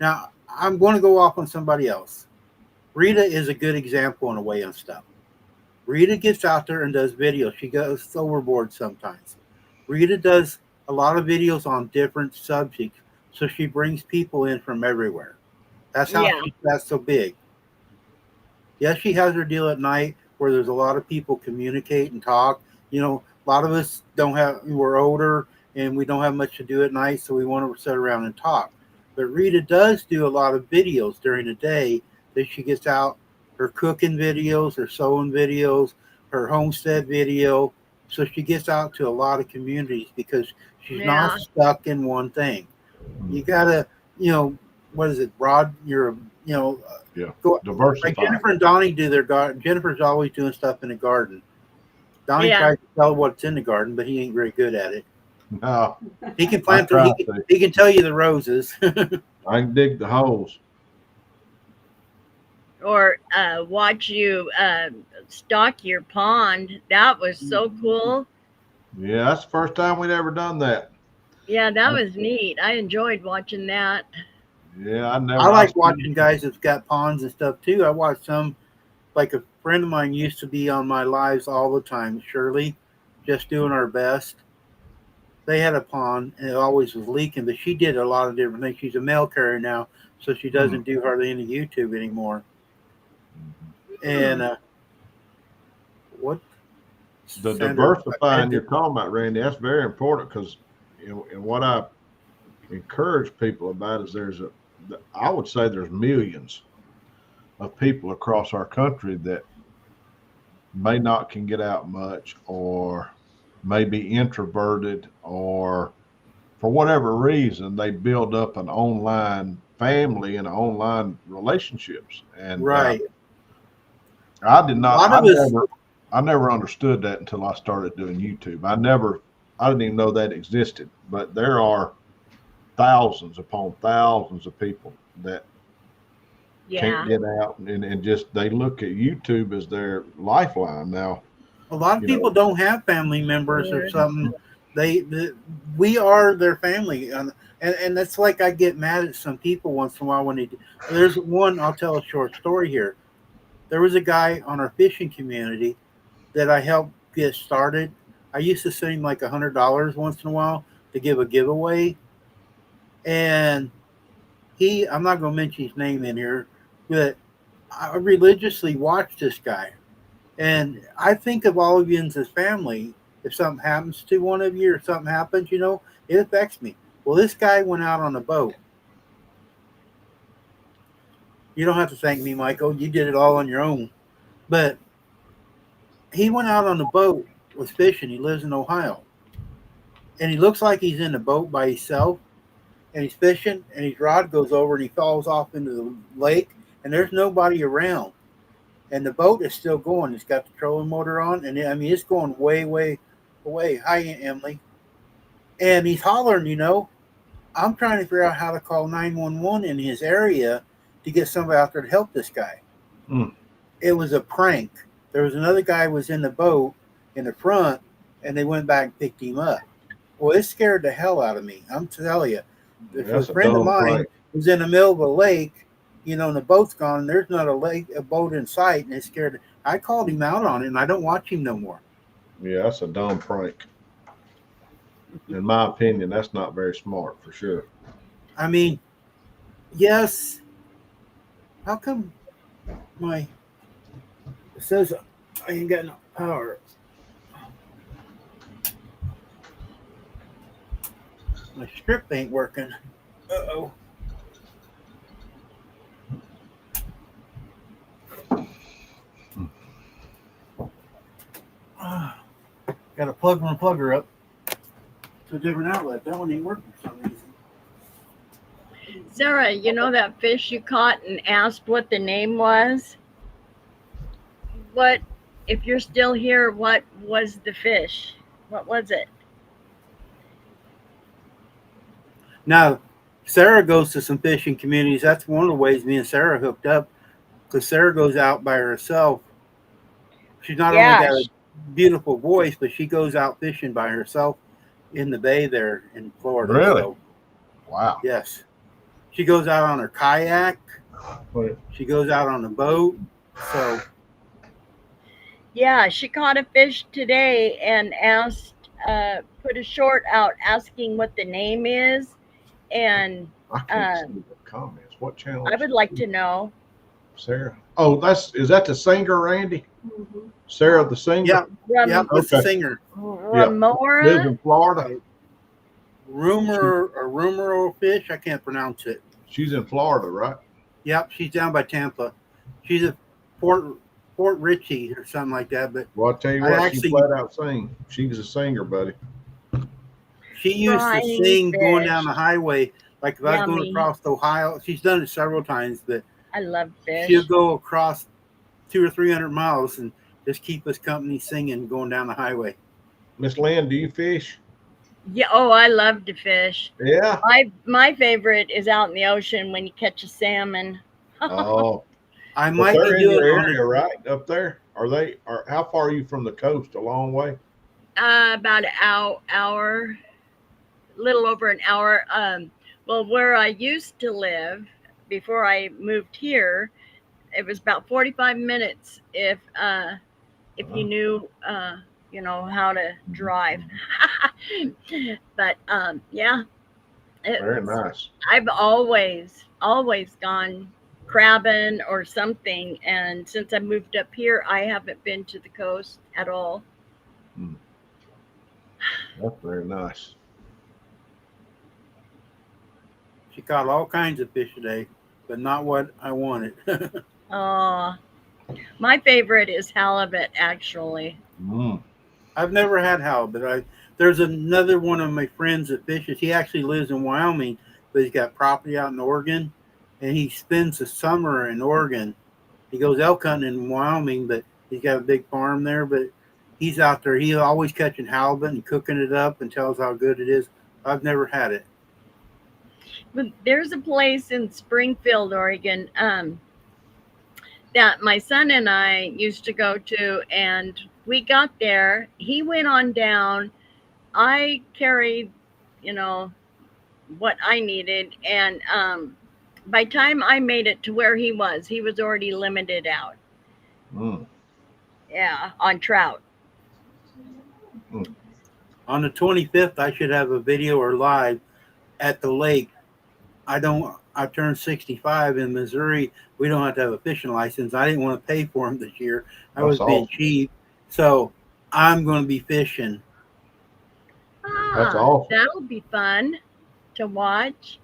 now I'm going to go off on somebody else. Rita is a good example in a way on stuff. Rita gets out there and does videos. She goes overboard sometimes. Rita does a lot of videos on different subjects, so she brings people in from everywhere. That's how Yeah. she got so big. Yes, she has her deal at night where there's a lot of people communicate and talk. A lot of us don't have, we're older and we don't have much to do at night, so we want to sit around and talk. But Rita does do a lot of videos during the day that she gets out, her cooking videos, her sewing videos, her homestead video. So she gets out to a lot of communities because she's not Yeah. stuck in one thing. You gotta, you know, what is it, Rod? Yeah. Go like Diversify. Jennifer and Donnie do their garden. Jennifer's always doing stuff in the garden. Donnie Yeah. tries to tell what's in the garden, but he ain't very good at it. No, He can I plant try he to. he can tell you the roses. I can dig the holes. Or watch you stock your pond. That was so cool. Yeah, that's the first time we'd ever done that. Yeah, that was neat. I enjoyed watching that. Yeah, I I like still, watching guys that's got ponds and stuff too. I watch some, like a friend of mine used to be on my lives all the time, Shirley, just doing our best. They had a pond and it always was leaking, but she did a lot of different things. She's a mail carrier now, so she hmm. doesn't do hardly any YouTube anymore. Hmm. And what The Sandra? diversifying you're talking about, Randy, that's very important because, and what I encourage people about is I would say there's millions of people across our country that may not can get out much or may be introverted or for whatever reason they build up an online family and online relationships and Right. I did A not lot of us. I never understood that until I started doing YouTube. I didn't even know that existed, but there are thousands upon thousands of people that can't Yeah. get out and just they look at YouTube as their lifeline now. A lot of You people know, don't have family members or Lord. something. We are their family, and that's like I get mad at some people once in a while when they do. There's one. I'll tell a short story here. There was a guy on our fishing community that I helped get started. I used to send him like $100 once in a while to give a giveaway, and I'm not going to mention his name in here, but I religiously watched this guy. And I think of all of you as family. If something happens to one of you or something happens, it affects me. Well, this guy went out on a boat. You don't have to thank me, Michael. You did it all on your own. But he went out on the boat with fishing. He lives in Ohio. And he looks like he's in the boat by himself. And he's fishing. And his rod goes over and he falls off into the lake. And there's nobody around. And the boat is still going. It's got the trolling motor on, and I mean it's going way, way away. Hi, Emily. And he's hollering. I'm trying to figure out how to call 911 in his area to get somebody out there to help this guy. Mm. It was a prank. There was another guy was in the boat in the front, and they went back and picked him up. Well, it scared the hell out of me. I'm telling you. If a that's a friend of dumb mine prank. was in the middle of a lake, and the boat's gone, and there's not a boat in sight, and it scared. I called him out on it, and I don't watch him no more. Yeah, that's a dumb prank. In my opinion, that's not very smart for sure. I mean, yes. How come it says I ain't got no power? My strip ain't working. Uh-oh. Got to plug one plugger up to a different outlet. That one ain't working for some reason. Sarah, you know that fish you caught and asked what the name was? What, if you're still here, what was the fish? What was it? Now, Sarah goes to some fishing communities. That's one of the ways me and Sarah hooked up, because Sarah goes out by herself. She's not only got a beautiful voice, but she goes out fishing by herself in the bay there in Florida. Really? So, Wow. yes. She goes out on her kayak. But She goes out on a boat. So, Yeah, she caught a fish today and asked, put a short out asking what the name is. And I can't see the comments. What channel? I would like to know. Sarah. Oh, is that the singer, Randy? Mhm. Sarah the singer? yeah, Ram- yeah, that's the Okay. singer. Lives Ramora? in Florida. Rumor fish. I can't pronounce it. She's in Florida, right? Yep, she's down by Tampa. She's at Fort Ritchie or something like that. But Well, I'll tell you I what, actually- she flat out sing. She's a singer, buddy. she used to Flying sing going fish. down the highway. Like if I was going Yummy. across Ohio, she's done it several times. But I love fish. she'll go across 200 or 300 miles and just keep us company singing going down the highway. Miss Lynn, do you fish? Yeah. Oh, I love to fish. Yeah. My favorite is out in the ocean when you catch a salmon. Oh, I but might be they're in doing your on area, right? Up there? Are how far are you from the coast? A long way? About an hour, little over an hour. Well, where I used to live before I moved here, it was about 45 minutes if you knew how to drive. But yeah, Very nice. I've always gone crabbing or something, and since I moved up here, I haven't been to the coast at all. That's very nice. She caught all kinds of fish today, but not what I wanted. My favorite is halibut, actually. Mm. I've never had halibut. There's another one of my friends that fishes. He actually lives in Wyoming, but he's got property out in Oregon, and he spends the summer in Oregon. He goes elk hunting in Wyoming, but he's got a big farm there. But he's out there. He's always catching halibut and cooking it up and tells how good it is. I've never had it. But there's a place in Springfield, Oregon, that my son and I used to go to, and we got there. He went on down. I carried, what I needed, and by the time I made it to where he was already limited out. Mm. Yeah, on trout. On the 25th, I should have a video or live at the lake. I turned 65 in Missouri. We don't have to have a fishing license. I didn't want to pay for them this year. I was being cheap. So I'm going to be fishing. That's awesome. That'll be fun to watch.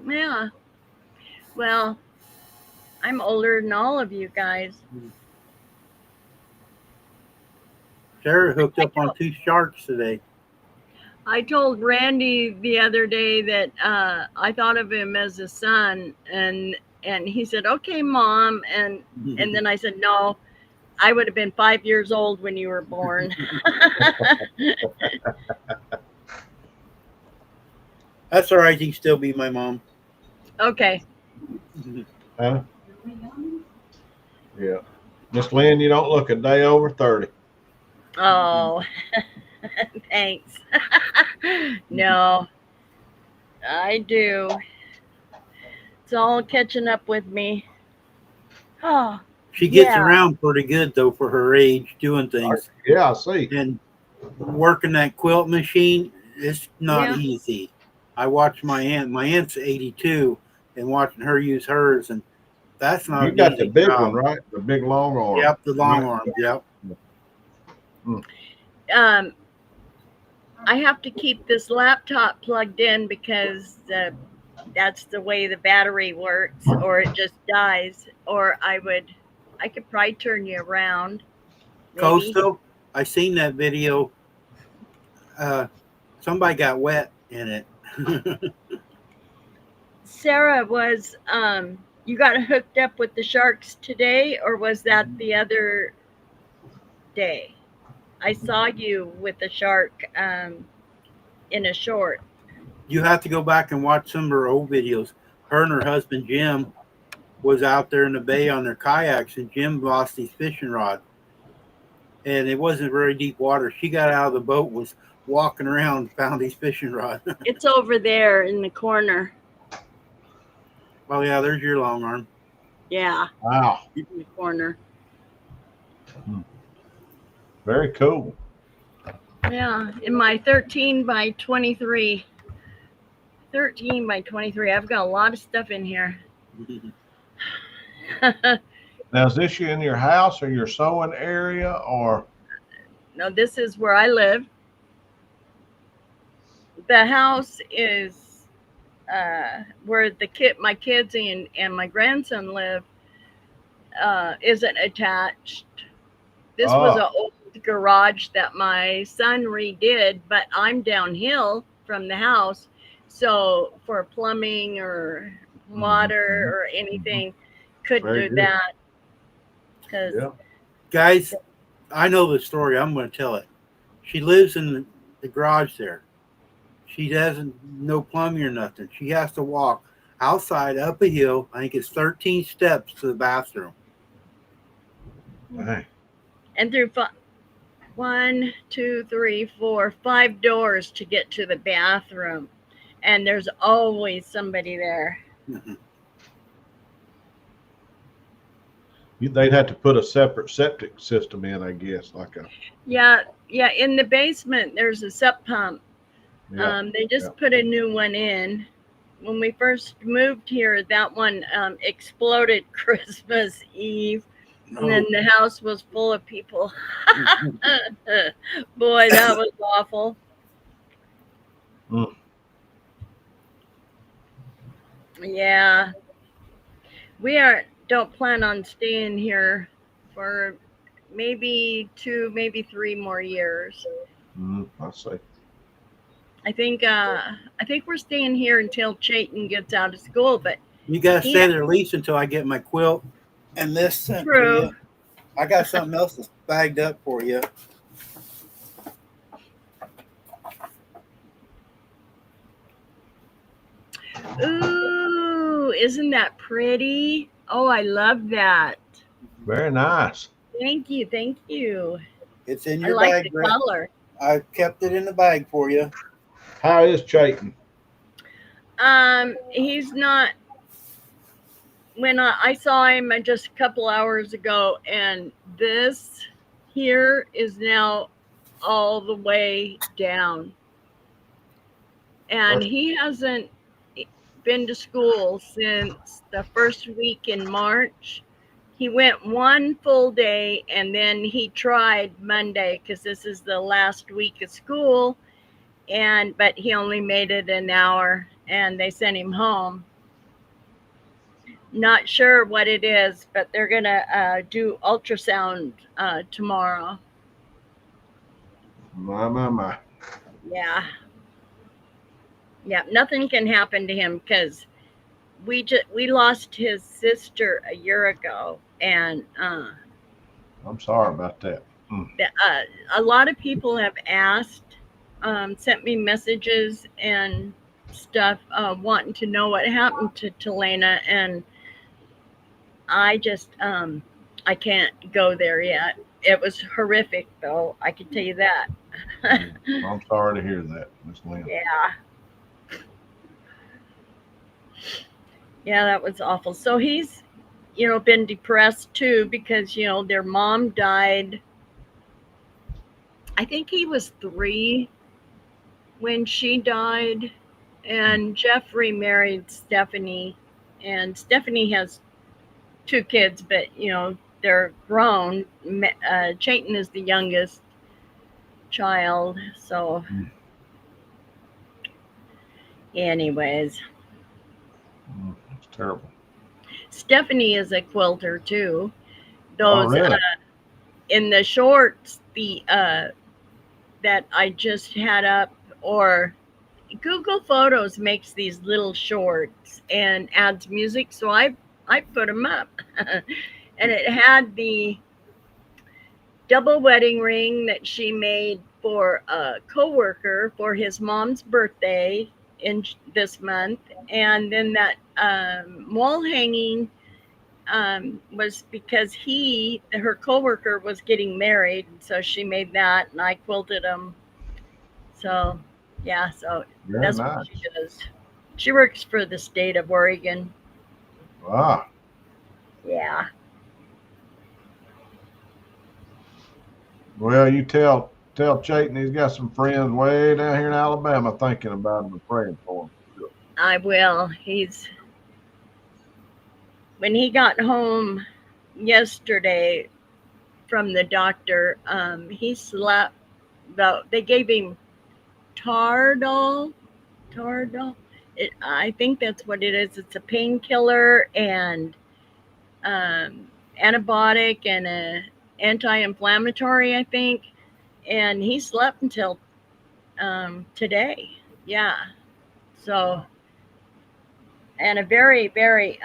Yeah. Well, I'm older than all of you guys. Sarah hooked up on 2 sharks today. I told Randy the other day that I thought of him as a son, and he said, "Okay, Mom," and then I said, "No, I would have been 5 years old when you were born." That's all right. You can still be my mom. Okay. Huh? Yeah. Miss Lynn, you don't look a day over 30. Oh, thanks. No, I do. It's all catching up with me. Oh, She gets Yeah. around pretty good, though, for her age, doing things. Yeah, I see. And working that quilt machine, it's not Yeah. easy. I watched my aunt. My aunt's 82, and watching her use hers, and that's not You an got the easy big job. one, right? The big long arm. Yep, the long Right. arm. Yep. I have to keep this laptop plugged in because that's the way the battery works, or it just dies. Or I could probably turn you around. Maybe. Coastal. I seen that video. Somebody got wet in it. Sarah, was you got hooked up with the sharks today, or was that the other day? I saw you with the shark in a short. You have to go back and watch some of her old videos. Her and her husband Jim was out there in the bay on their kayaks, and Jim lost his fishing rod. And it wasn't very deep water. She got out of the boat, was walking around, and found his fishing rod. It's over there in the corner. Oh yeah, there's your long arm. Yeah, Wow. in the corner. Very cool. Yeah, in my 13 by 23. 13 by 23. I've got a lot of stuff in here. Now, is this you in your house or your sewing area, or? No, this is where I live. The house is where my kids and my grandson live. Isn't attached. This was an old garage that my son redid, but I'm downhill from the house. So for plumbing or water or anything, couldn't Very do good. that. Because Yeah. Guys, I know the story. I'm going to tell it. She lives in the garage there. She doesn't no plumbing or nothing. She has to walk outside up a hill. I think it's 13 steps to the bathroom. Dang. and through 1, 2, 3, 4, 5 doors to get to the bathroom, and there's always somebody there. They'd have to put a separate septic system in, I guess, like a. Yeah. In the basement, there's a sub pump. Yeah. They just put a new one in. When we first moved here, that one exploded Christmas Eve, and then the house was full of people. Boy, that was awful. Mm. Yeah, we don't plan on staying here for maybe 2, maybe 3 more years. I see. I think we're staying here until Chayton gets out of school, but You got to stay there at least until I get my quilt and this sent to True. you. I got something else that's bagged up for you. Ooh, isn't that pretty? Oh, I love that. Very nice. Thank you. It's in I your like bag, the Brett. color. I kept it in the bag for you. How is Chayton? He's not. When I saw him just a couple hours ago, and this here is now all the way down. And he hasn't been to school since the first week in March. He went 1 full day, and then he tried Monday because this is the last week of school, but he only made it an hour, and they sent him home. Not sure what it is, but they're gonna do ultrasound tomorrow. My. Yeah, nothing can happen to him because we lost his sister a year ago, and I'm sorry about that. a lot of people have asked, sent me messages and stuff, wanting to know what happened to Talena, and I just I can't go there yet. It was horrific, though. I can tell you that. I'm sorry to hear that, Miss Lynn. Yeah, that was awful. So he's, been depressed too because, their mom died. I think he was 3 when she died, and Jeffrey married Stephanie, and Stephanie has 2 kids, but, they're grown. Chayton is the youngest child. So anyways. It's terrible. Stephanie is a quilter too. Those really? In the shorts the that I just had up, or Google Photos makes these little shorts and adds music, so I put them up, and it had the double wedding ring that she made for a coworker for his mom's birthday in this month, and then that wall hanging was because her coworker was getting married, so she made that, and I quilted them. So yeah, so Very that's nice. what she does. She works for the state of Oregon. Ah, Yeah. well, you tell Chayton he's got some friends way down here in Alabama thinking about him and praying for him. I will. When he got home yesterday from the doctor, he slept. They gave him Tardol. I think that's what it is. It's a painkiller and antibiotic and a anti-inflammatory, I think. And he slept until today. Yeah. So, and a very, very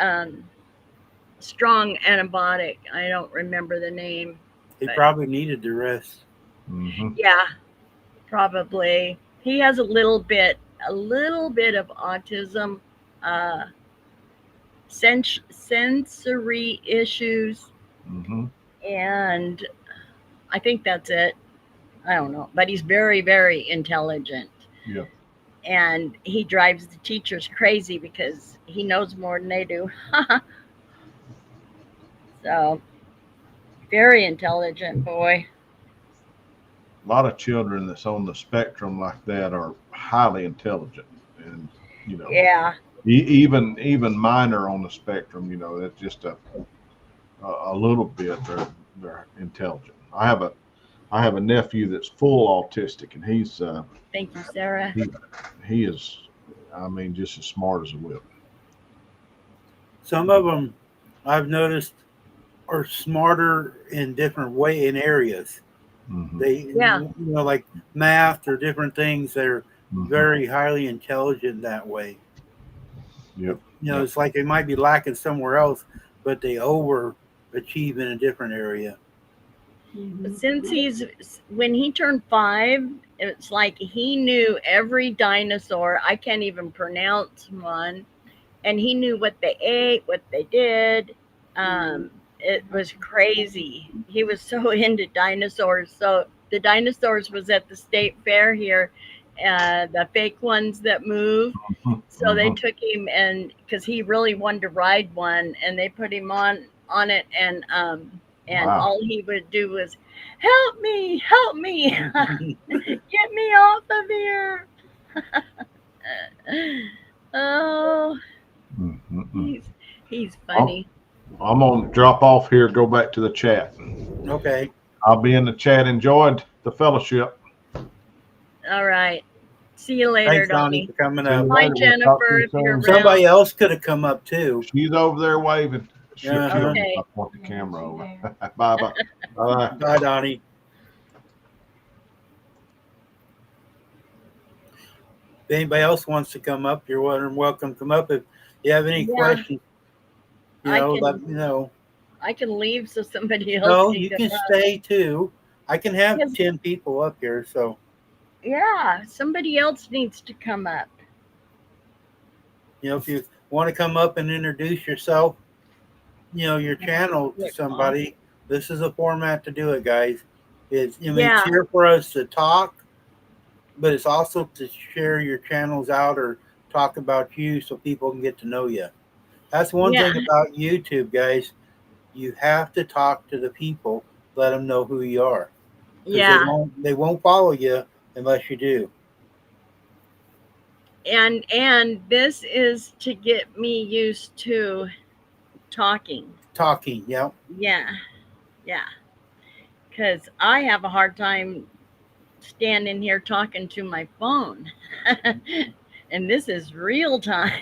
strong antibiotic. I don't remember the name. He But- probably needed the rest. Mm-hmm. Yeah, probably. He has a little bit of autism, sensory issues, Mm-hmm. and I think that's it. I don't know, but he's very, very intelligent. Yeah. And he drives the teachers crazy because he knows more than they do. So, very intelligent boy. A lot of children that's on the spectrum like that are highly intelligent, and Yeah. even minor on the spectrum, that's just a little bit. They're intelligent. I have a nephew that's full autistic, and he's Thank you, Sarah. he is, I mean, just as smart as a whip. Some of them I've noticed are smarter in different areas. Mm-hmm. They, Yeah. like math or different things. They're Mm-hmm. very highly intelligent that way. Yep. Yep. It's like they might be lacking somewhere else, but they overachieve in a different area. But when he turned 5, it's like he knew every dinosaur. I can't even pronounce one. And he knew what they ate, what they did. It was crazy. He was so into dinosaurs. So the dinosaurs was at the state fair here, the fake ones that move. So they took him, and because he really wanted to ride one, and they put him on it, and Wow. all he would do was, help me, get me off of here. Oh, Mm-hmm. he's funny. I'm gonna drop off here. Go back to the chat. Okay. I'll be in the chat. Enjoyed the fellowship. All right. See you later, Thanks, Donnie, Donnie. for coming See you up. Hi, later. We'll talk to Jennifer, you if you're soon. around. Somebody else could have come up too. She's over there waving. Okay. I point the camera over. Bye bye. Bye. Bye, Donnie. If anybody else wants to come up, you're welcome to come up. If you have any Yeah. questions, I can- let me know. I can leave so somebody else No, can you come can up. stay too. I can have Yes. 10 people up here, so Yeah, somebody else needs to come up. if you want to come up and introduce yourself, your channel to somebody, this is a format to do it, guys. It's Yeah. here for us to talk, but it's also to share your channels out or talk about you so people can get to know you. That's one Yeah. thing about YouTube, guys. You have to talk to the people, let them know who you are. 'Cause Yeah. they won't follow you unless you do. And this is to get me used to talking. Talking, yeah. Yeah. Because I have a hard time standing here talking to my phone. And this is real time.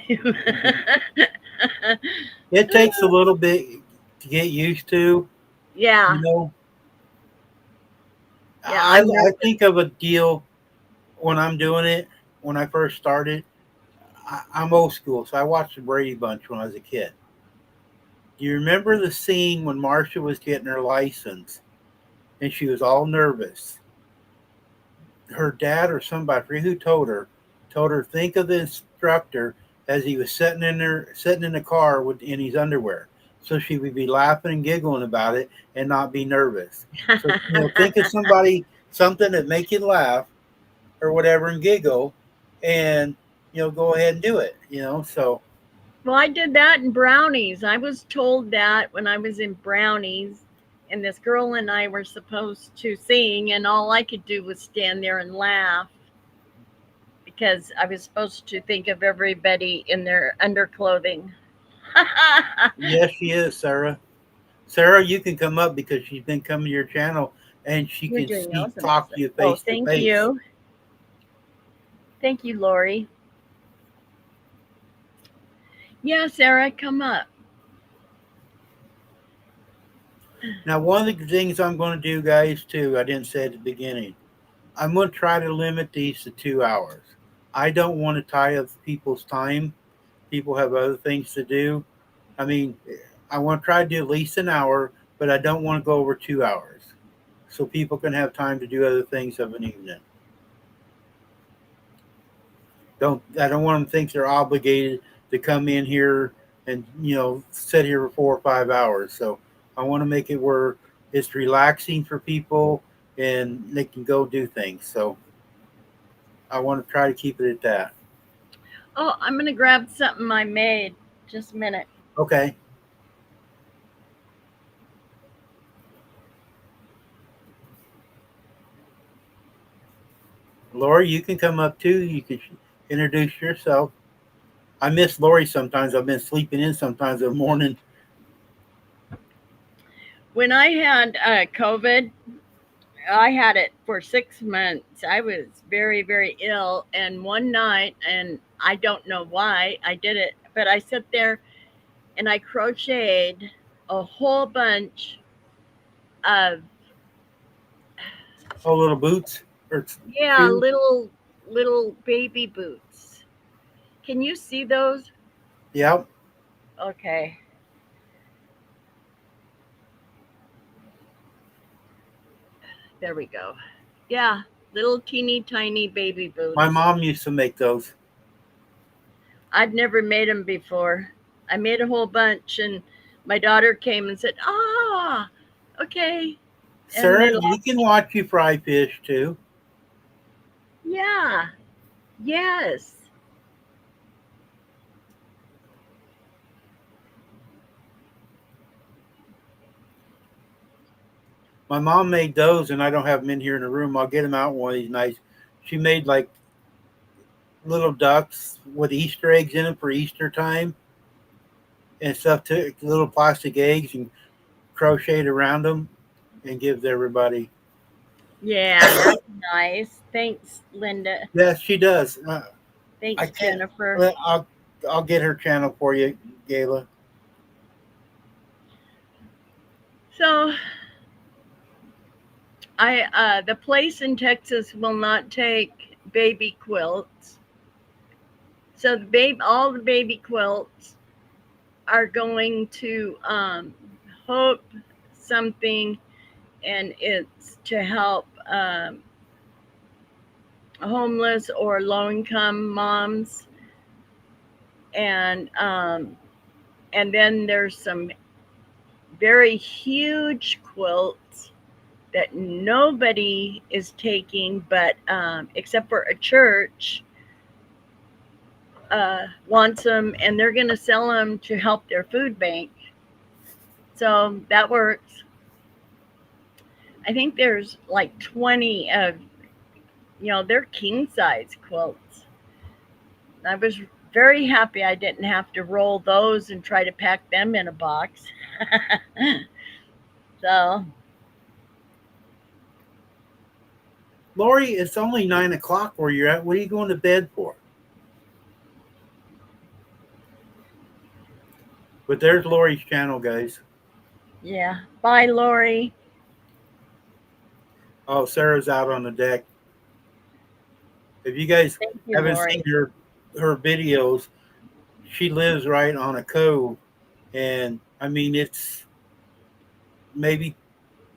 It takes a little bit to get used to, Yeah. Yeah, I think of a deal when I'm doing it. When I first started, I'm old school, so I watched the Brady Bunch when I was a kid. Do you remember the scene when Marcia was getting her license and she was all nervous? Her dad or somebody, I forget who told her think of the instructor as he was sitting in the car in his underwear, so she would be laughing and giggling about it and not be nervous. So think of something that make you laugh or whatever and giggle, and go ahead and do it. So Well, I did that in Brownies. I was told that when I was in Brownies, and this girl and I were supposed to sing, and all I could do was stand there and laugh because I was supposed to think of everybody in their underclothing. yes, she is, Sarah. Sarah, you can come up because she's been coming to your channel and she You're can doing awesome. talk to you Oh, face to thank face. you. Thank you, Lori. Yeah, Sarah, come up. Now, one of the things I'm going to do, guys, too, I didn't say at the beginning, I'm going to try to limit these to 2 hours. I don't want to tie up people's time. People have other things to do. I mean, I want to try to do at least an hour, but I don't want to go over 2 hours so people can have time to do other things of an evening. I don't want them to think they're obligated to come in here and sit here for 4 or 5 hours. So I want to make it where it's relaxing for people and they can go do things. So I want to try to keep it at that. Oh, I'm going to grab something I made. Just a minute. Okay. Lori, you can come up too. You can introduce yourself. I miss Lori sometimes. I've been sleeping in sometimes in the morning. When I had COVID, I had it for 6 months. I was very, very ill. And one night, and I don't know why I did it, but I sat there and I crocheted a whole bunch of, Oh, little boots or yeah, shoes. little baby boots. Can you see those? Yep. Okay. There we go. Yeah, little teeny tiny baby My boots. mom used to make those. I'd never made them before. I made a whole bunch, and my daughter came and said, "Ah, okay." And Sarah, then, we can watch you fry fish too. yeah, yes. My mom made those, and I don't have them in here in the room. I'll get them out one of these nights. She made like little ducks with Easter eggs in them for Easter time and stuff. Took little plastic eggs and crocheted around them and give to everybody. Yeah, that's nice. Thanks, Linda. Yes, she does. I Thanks, can't. Jennifer. I'll get her channel for you, Gayla. So, the place in Texas will not take baby quilts. So all the baby quilts are going to Hope something, and it's to help homeless or low-income moms, and then there's some very huge quilts that nobody is taking, but except for a church wants them, and they're going to sell them to help their food bank. So that works. I think there's like 20 of, they're king size quilts. I was very happy I didn't have to roll those and try to pack them in a box. So, Lori, it's only 9 o'clock where you're at. What are you going to bed for? But there's Lori's channel, guys. yeah. Bye, Lori. Oh, Sarah's out on the deck. If you guys Thank you, haven't Lori. seen her videos, she lives right on a cove, and I mean it's maybe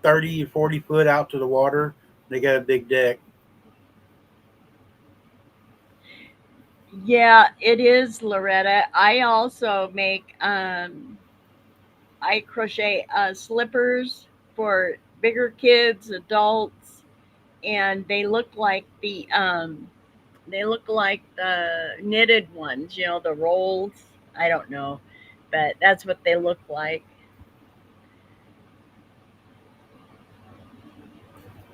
30 or 40 foot out to the water. They got a big deck. Yeah, it is, Loretta. I also make I crochet slippers for bigger kids, adults, and they look like the knitted ones, you know, the rolls. I don't know, but that's what they look like.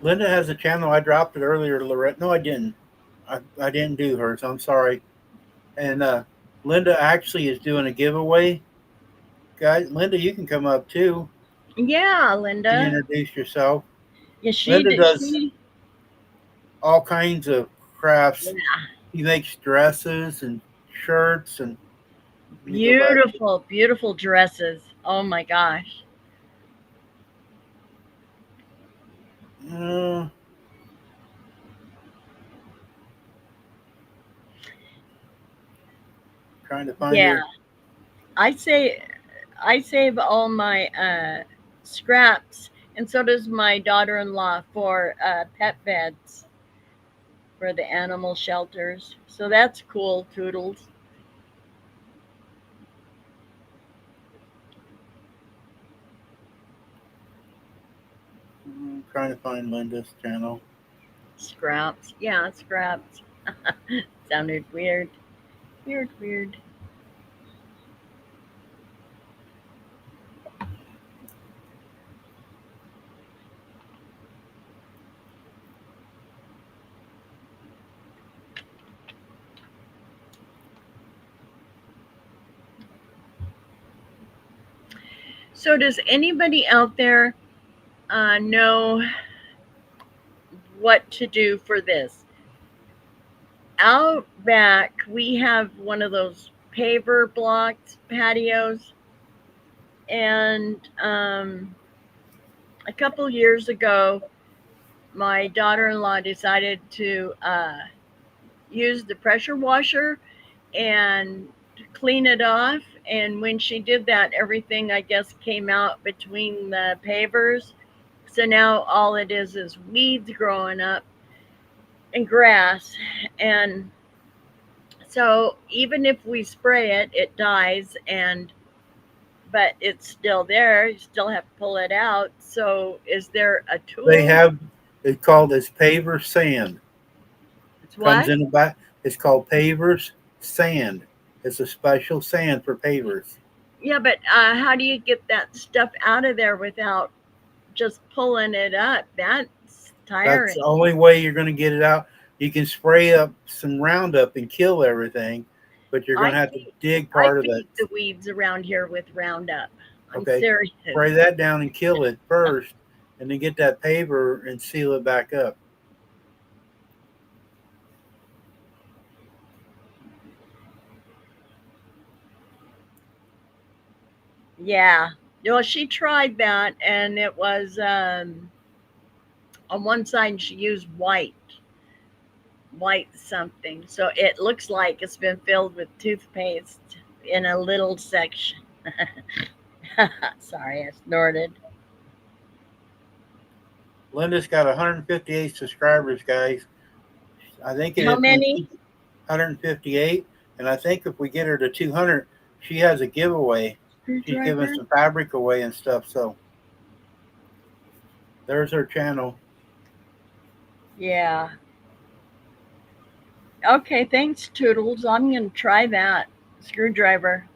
Linda has a channel. I dropped it earlier, Lorette. No, I didn't. I didn't do hers. I'm sorry. And Linda actually is doing a giveaway. Guys, Linda, you can come up too Yeah, and Linda. introduce yourself. Yeah, Linda does she all kinds of crafts. yeah, He makes dresses and shirts. And let me go back. beautiful, beautiful dresses. Oh my gosh. Uh, trying to find Yeah, her. I say I save all my scraps, and so does my daughter-in-law for pet beds for the animal shelters. So that's cool, Toodles. Trying to find Linda's channel. Scraps. Yeah, scraps. Sounded weird. Weird, weird. So, does anybody out there know what to do for this? Out back, we have one of those paver blocked patios, and a couple years ago, my daughter-in-law decided to use the pressure washer and clean it off. And when she did that, everything I guess came out between the pavers. So now all it is weeds growing up and grass. And so even if we spray it, it dies, and but it's still there. You still have to pull it out. So is there a They tool? have it's called as paver sand. It's Comes what? in a back. It's called pavers sand. It's a special sand for pavers. Yeah, but how do you get that stuff out of there without just pulling it up? That's That's the tiring. only way you're going to get it out. You can spray up some Roundup and kill everything, but you're going I to have to feed dig I part of it. feed the weeds around here with Roundup. I'm Okay, serious. spray that down and kill it first, and then get that paver and seal it back up. Yeah. Well, she tried that, and it was on one side she used white something, so it looks like it's been filled with toothpaste in a little section. Sorry, I snorted. Linda's got 158 subscribers, guys. I think How if we many? 158, and I think if we get her to 200, she has a giveaway. She's giving Screwdriver? some fabric away and stuff. So there's her channel. Yeah. Okay, thanks, Toodles. I'm gonna try that screwdriver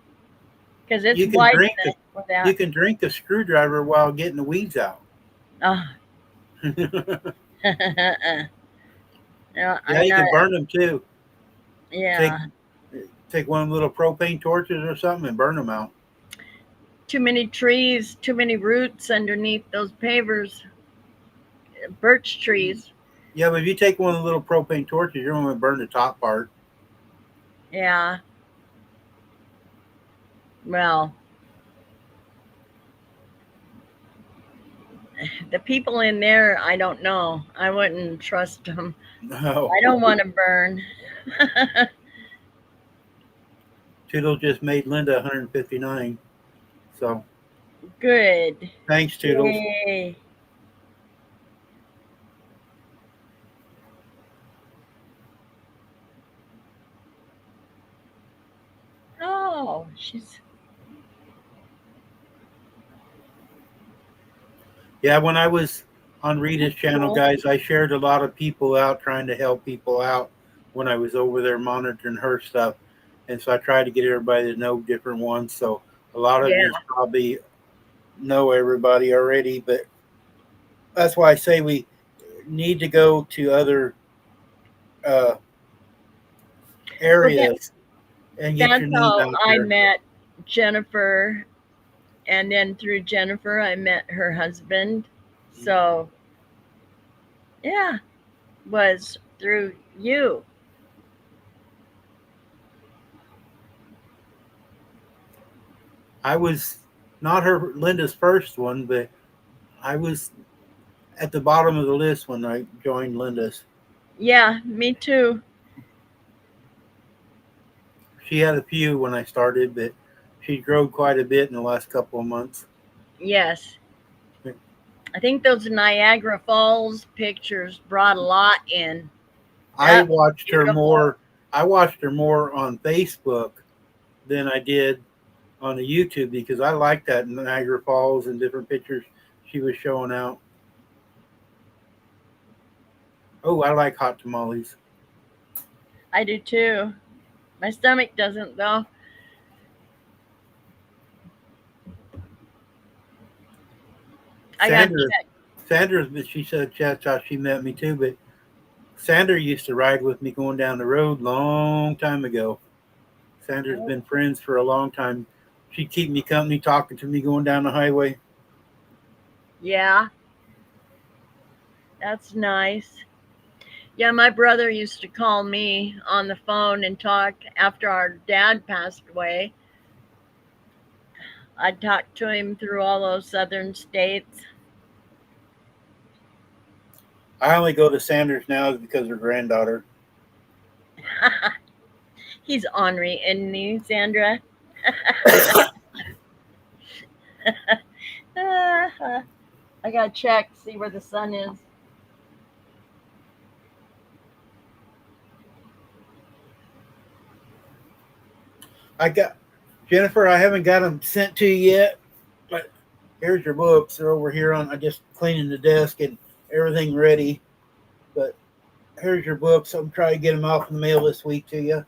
because it's You can wide drink the enough for you that. can drink the screwdriver while getting the weeds out. Oh. No, Yeah, I'm you not. can burn them too. Take Yeah, take one of the little propane torches or something and burn them out. too many trees, too many roots underneath those pavers, birch trees. Yeah, but if you take one of the little propane torches, you're only going to burn the top part. Yeah. Well, The people in there, I don't know. I wouldn't trust them. No. I don't want to burn. Toodles just made Linda 159. So Good. thanks, Toodles. Yay. Oh, she's Yeah, when I was on Rita's channel, cool. guys, I shared a lot of people out trying to help people out when I was over there monitoring her stuff. And so I tried to get everybody to know different ones. So a lot of Yeah. you probably know everybody already, but that's why I say we need to go to other areas and get That's your name how out I there. met Jennifer, and then through Jennifer, I met her husband. So, yeah, was through you. I was not her Linda's first one, but I was at the bottom of the list when I joined Linda's. Yeah, me too. She had a few when I started, but she grown quite a bit in the last couple of months. Yes. I think those Niagara Falls pictures brought a lot in. I That was watched her beautiful. more. I watched her more on Facebook than I did on the YouTube because I like that Niagara Falls and different pictures she was showing out. Oh, I like hot tamales. I do too. My stomach doesn't though. I got Sandra, checked. Sandra, she said that's how she met me too. But Sandra used to ride with me going down the road long time ago. Sandra's been friends for a long time. She'd keep me company talking to me going down the highway. Yeah, that's nice. Yeah, my brother used to call me on the phone and talk after our dad passed away. I'd talk to him through all those southern states. I only go to Sanders now because of her granddaughter. He's ornery, isn't he, Sandra? I gotta check, see where the sun is. I got Jennifer. I haven't got them sent to you yet, but here's your books. They're over here on. I just cleaning the desk and everything ready. But here's your books. I'm trying to get them out in the mail this week to you.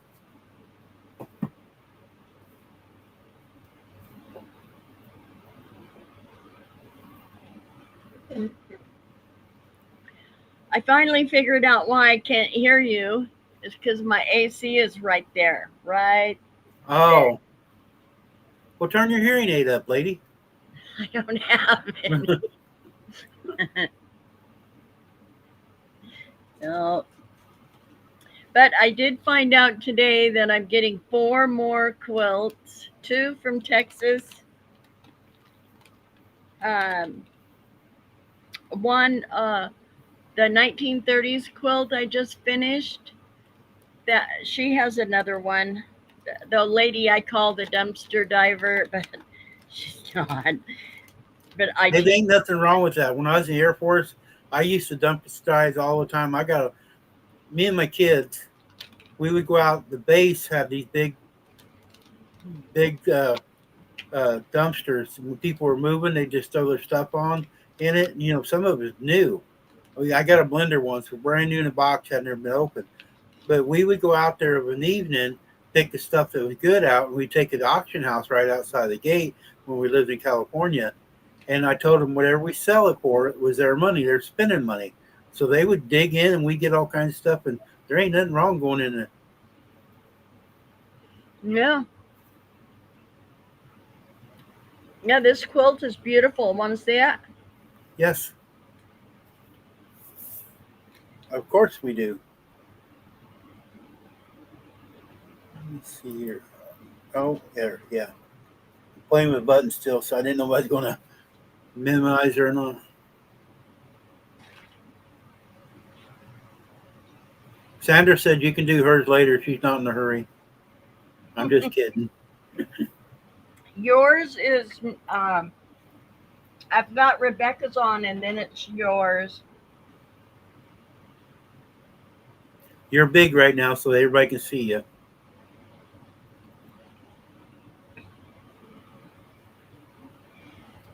I finally figured out why I can't hear you. It's because my AC is right there, right? Oh, well, turn your hearing aid up, lady. I don't have any. No. But I did find out today that I'm getting 4 more quilts, 2 from Texas. One, the 1930s quilt I just finished. That she has another one. The lady I call the dumpster diver, but she's not. But I There teach. ain't nothing wrong with that. When I was in the Air Force, I used to dump skies all the time. Me and my kids, we would go out. The base have these big dumpsters. When people were moving, they just throw their stuff on in it. You know, some of it's new. I got a blender once, brand new in a box, had never been opened. But we would go out there of an evening, pick the stuff that was good out, and we'd take it to the auction house right outside the gate when we lived in California. And I told them whatever we sell it for, it was their money. They're spending money. So they would dig in and we get all kinds of stuff. And there ain't nothing wrong going in there. Yeah. Yeah, this quilt is beautiful. Want to see it? Yes. Of course we do. Let me see here. Oh, there. Yeah. I'm playing with buttons still, so I didn't know if I was going to minimize or not. Sandra said you can do hers later. She's not in a hurry. I'm just kidding. Yours is, I've got Rebecca's on and then it's yours. You're big right now, so everybody can see you.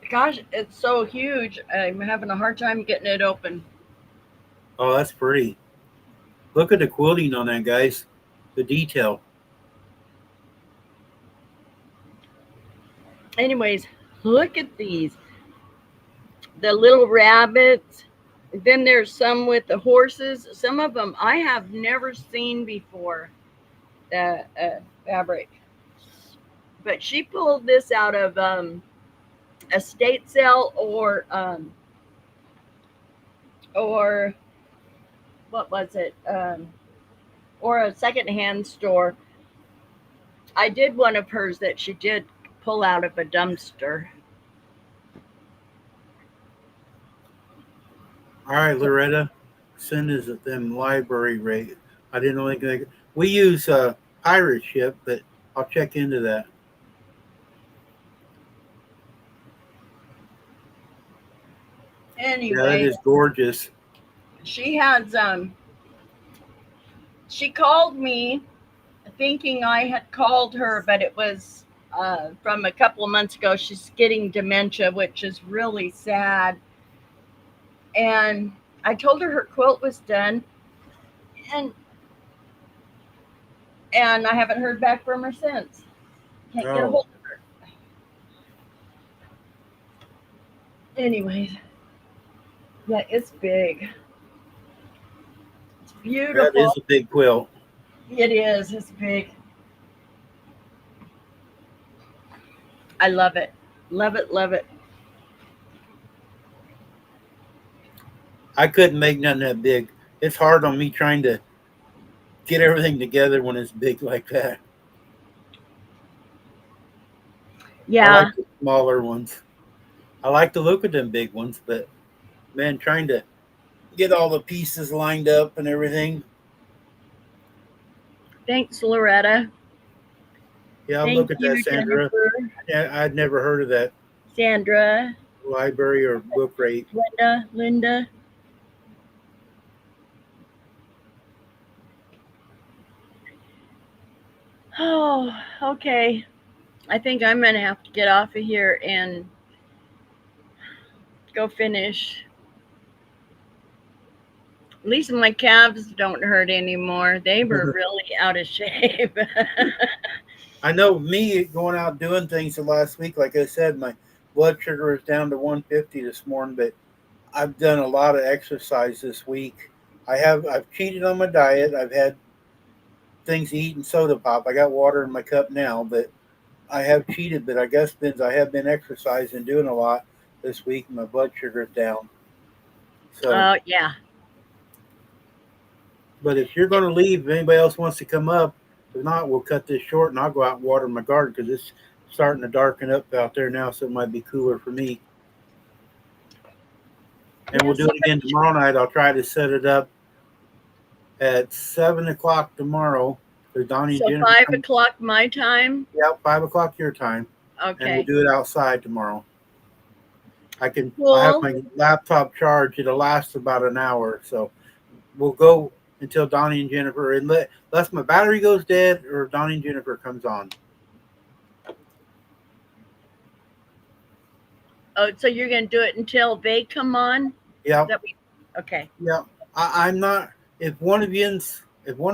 Gosh, it's so huge. I'm having a hard time getting it open. Oh, that's pretty. Look at the quilting on that, guys. The detail. Anyways, look at these. The little rabbits. Then there's some with the horses. Some of them I have never seen before. The fabric. But she pulled this out of estate sale or what was it? Or a secondhand store. I did one of hers that she did pull out of a dumpster. All right, Loretta, send us them library rate. I didn't know anything. We use pirate ship, but I'll check into that. Anyway, Yeah, that is gorgeous. she has she called me thinking I had called her, but it was from a couple of months ago. She's getting dementia, which is really sad. And I told her quilt was done, and I haven't heard back from her since. Can't get a hold of her. Anyways, yeah, it's big. It's beautiful. That is a big quilt. It is. It's big. I love it. Love it. Love it. I couldn't make nothing that big. It's hard on me trying to get everything together when it's big like that. Yeah. I like the smaller ones. I like the look of them big ones, but man, trying to get all the pieces lined up and everything. Thanks, Loretta. Yeah, I'll Thank look at you, that, Sandra. Jennifer. Yeah, I'd never heard of that Sandra. library or book rate. Linda. Oh, okay. I think I'm going to have to get off of here and go finish. At least my calves don't hurt anymore. They were really out of shape. I know me going out doing things the last week, like I said, my blood sugar is down to 150 this morning, but I've done a lot of exercise this week. I've cheated on my diet. I've had things to eat and soda pop. I got water in my cup now, but I have cheated, but I guess since I have been exercising and doing a lot this week, my blood sugar is down. So, yeah. but if you're going to leave, if anybody else wants to come up, if not, we'll cut this short and I'll go out and water my garden because it's starting to darken up out there now, so it might be cooler for me. And we'll do it again tomorrow night. I'll try to set it up at 7 o'clock tomorrow. Donnie So and Jennifer 5 o'clock my time? Yeah, 5 o'clock your time. Okay. And we'll do it outside tomorrow. I have Cool. my laptop charged. It'll last about an hour. So we'll go until Donnie and Jennifer, unless my battery goes dead or Donnie and Jennifer comes on. Oh, so you're going to do it until they come on? Yeah. Okay. Yeah. I'm not, if one of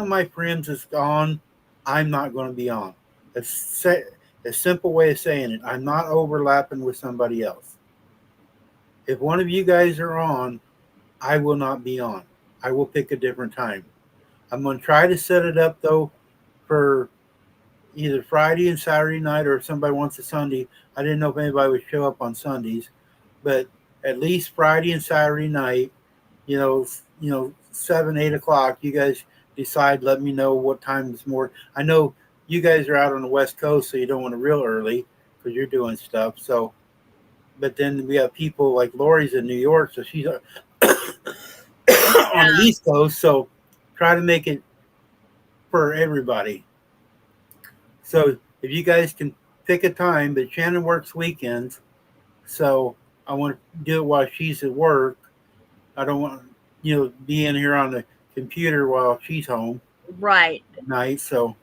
my friends is gone, I'm not going to be on. It's a simple way of saying it. I'm not overlapping with somebody else. If one of you guys are on, I will not be on. I will pick a different time. I'm going to try to set it up, though, for either Friday and Saturday night, or if somebody wants a Sunday. I didn't know if anybody would show up on Sundays, but at least Friday and Saturday night, 7, 8 o'clock, you guys decide, let me know what time is more. I know you guys are out on the West Coast, so you don't want to real early because you're doing stuff. So, but then we have people like Lori's in New York, so she's on the East Coast. So try to make it for everybody. So if you guys can pick a time, but Shannon works weekends, so I want to do it while she's at work. I don't want be in here on the computer while she's home Right. at night. So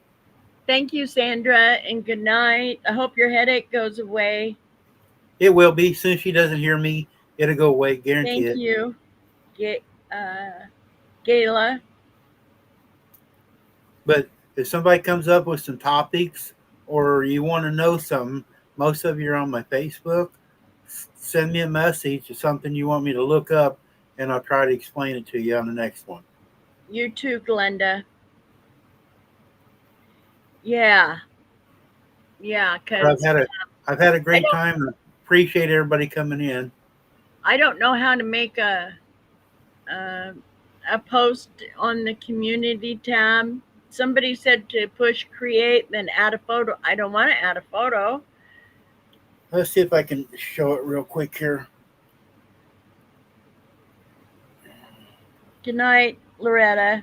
Thank you, Sandra, and good night. I hope your headache goes away. it will be. As soon as she doesn't hear me, it'll go away. Guarantee Thank it. you, Gayla. But if somebody comes up with some topics or you want to know something, most of you are on my Facebook. Send me a message or something you want me to look up, and I'll try to explain it to you on the next one. You too, Glenda. Yeah, But because I've had a great time. Appreciate everybody coming in. I don't know how to make a post on the community tab. Somebody said to push create, then add a photo. I don't want to add a photo. Let's see if I can show it real quick here. Good night, Loretta.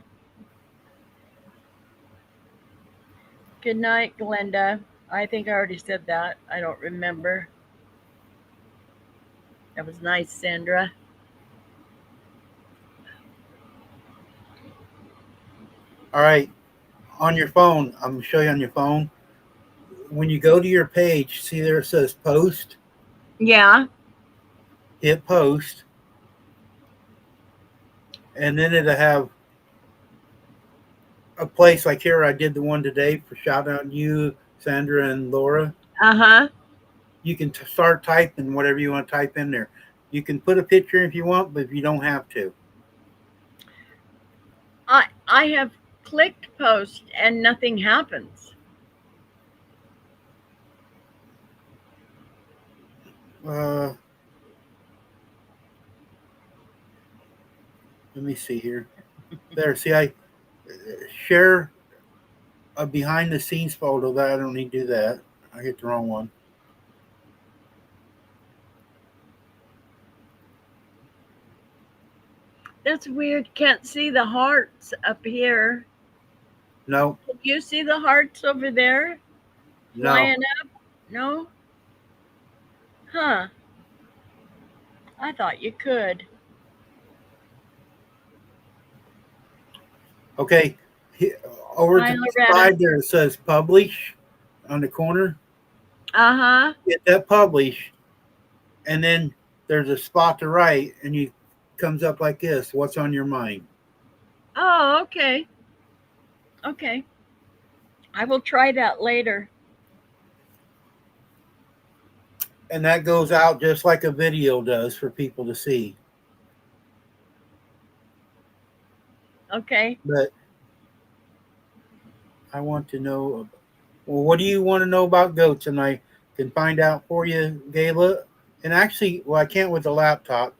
Good night, Glenda. I think I already said that. I don't remember. That was nice, Sandra. All right. On your phone, I'm going to show you on your phone. When you go to your page, see there it says post? Yeah. Hit post. And then it'll have a place like here. I did the one today for shout out you, Sandra and Laura. Uh-huh. You can start typing whatever you want to type in there. You can put a picture if you want, but you don't have to. I have clicked post and nothing happens. Let me see here. There, see, I share a behind the scenes photo. That I don't need to do that. I hit the wrong one. That's weird. Can't see the hearts up here. No. Can you see the hearts over there? No. Flying up? No? Huh. I thought you could. Okay. Over to the side there, it says publish on the corner. Uh-huh. Hit that publish, and then there's a spot to write, and you comes up like this. What's on your mind? Oh, okay. Okay. I will try that later. And that goes out just like a video does for people to see. Okay. But I want to know, well, what do you want to know about goats? And I can find out for you, Gayla. And actually, well, I can't with the laptop,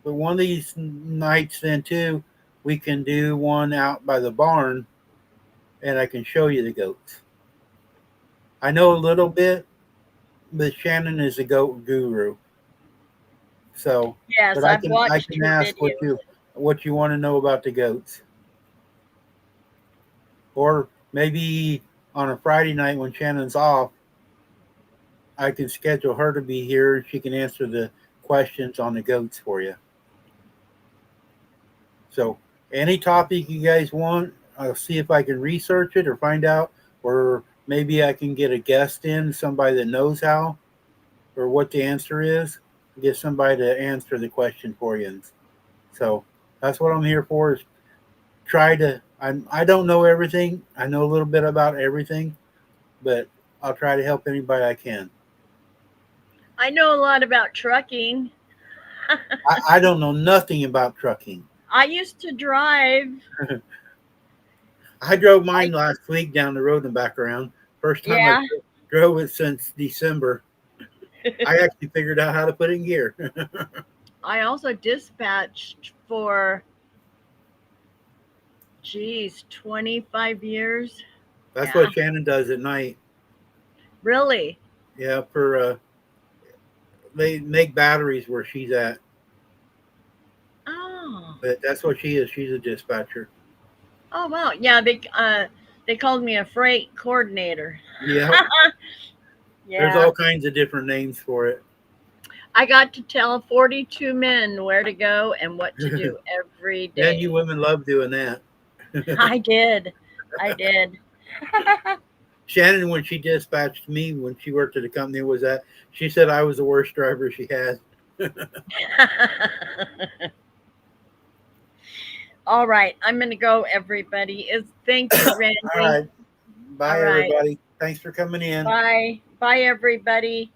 but one of these nights then too, we can do one out by the barn, and I can show you the goats. I know a little bit, but Shannon is a goat guru. So, yes, but I can ask what you want to know about the goats, or maybe on a Friday night when Shannon's off, I can schedule her to be here. She can answer the questions on the goats for you. So, any topic you guys want, I'll see if I can research it or find out, or maybe I can get a guest in, somebody that knows how or what the answer is. Get somebody to answer the question for you. So that's what I'm here for, is try to, I don't know everything. I know a little bit about everything, but I'll try to help anybody I can. I know a lot about trucking. I don't know nothing about trucking. I used to drive. I drove mine last week down the road and back around. First time I drove it since December. I actually figured out how to put it in gear. I also dispatched for 25 years. That's what Shannon does at night. Really? Yeah, for they make batteries where she's at. Oh. But that's what she is. She's a dispatcher. Oh wow. Yeah, They called me a freight coordinator. Yeah. There's Yeah. all kinds of different names for it. I got to tell 42 men where to go and what to do every Yeah, day. you women love doing that. I did. I did. Shannon, when she dispatched me when she worked at a company, she said I was the worst driver she had. All right. I'm going to go, everybody. Thank you, Randy. All right. Bye, All right. everybody. Thanks for coming in. Bye. Bye, everybody.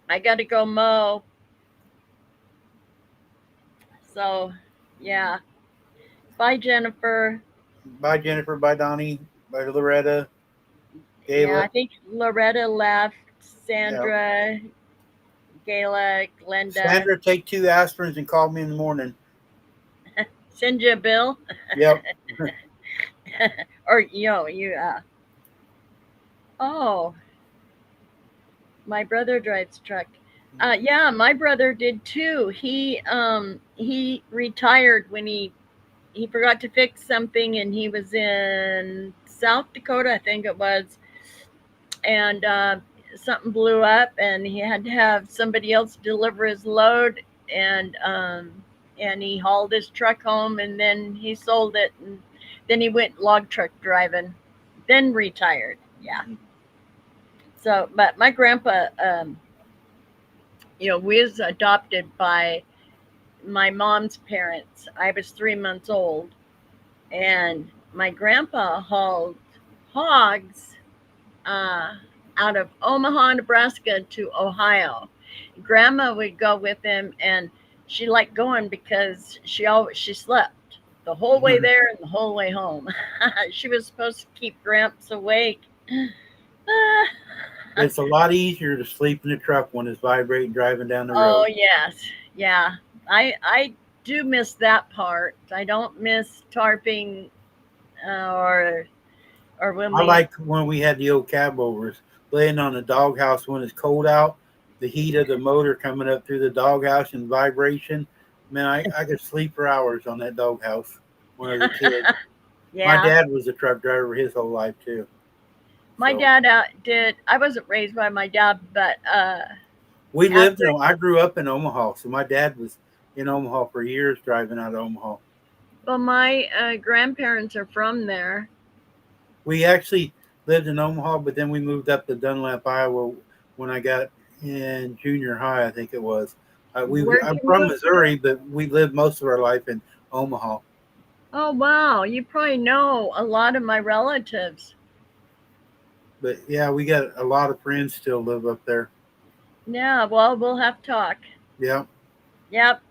I got to go mow. So, yeah. Bye, Jennifer. Bye, Jennifer. Bye, Donnie. Bye, Loretta. Gayla. Yeah, I think Loretta left. Yeah. Sandra, Gayla, Glenda. Sandra, take 2 aspirins and call me in the morning. Send you a bill. Yep. Or oh, my brother drives truck. Yeah, my brother did too. He retired when he forgot to fix something, and he was in South Dakota, I think it was, and something blew up, and he had to have somebody else deliver his load, and he hauled his truck home, and then he sold it, and then he went log truck driving, then retired. Yeah. So, but my grandpa, was adopted by my mom's parents. I was 3 months old, and my grandpa hauled hogs out of Omaha, Nebraska to Ohio. Grandma would go with him, and she liked going because she slept the whole way there and the whole way home. She was supposed to keep Gramps awake. It's a lot easier to sleep in the truck when it's vibrating driving down the road. Oh yes, yeah. I do miss that part. I don't miss tarping or when I like when we had the old cab overs, laying on the doghouse when it's cold out, the heat of the motor coming up through the doghouse and vibration. Man, I could sleep for hours on that doghouse when I was a kid. Yeah. My dad was a truck driver his whole life too. My dad did. I wasn't raised by my dad, but we lived in. I grew up in Omaha, so my dad was in Omaha for years, driving out of Omaha. Well, my grandparents are from there. We actually lived in Omaha, but then we moved up to Dunlap, Iowa when I got in junior high, I think it was. I'm from Missouri, but we lived most of our life in Omaha. Oh, wow. You probably know a lot of my relatives. But yeah, we got a lot of friends still live up there. Yeah, well, we'll have to talk. Yeah. Yep.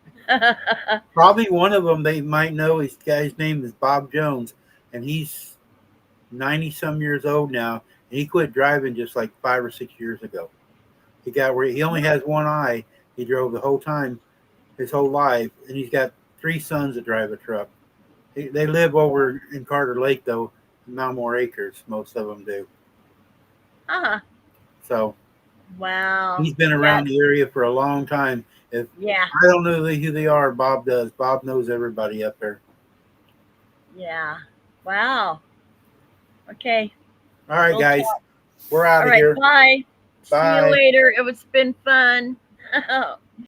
Probably one of them they might know. His guy's name is Bob Jones, and he's 90-some years old now. And he quit driving just like 5 or 6 years ago. He got where he only has one eye. He drove the whole time, his whole life, and he's got 3 sons that drive a truck. They live over in Carter Lake, though, Malmore Acres. Most of them do. So, wow, he's been around the area for a long time. I don't know who they are, Bob does. Bob knows everybody up there. Yeah. Wow. Okay. All right, guys. We're out of here. Bye. Bye. See you later. It's been fun.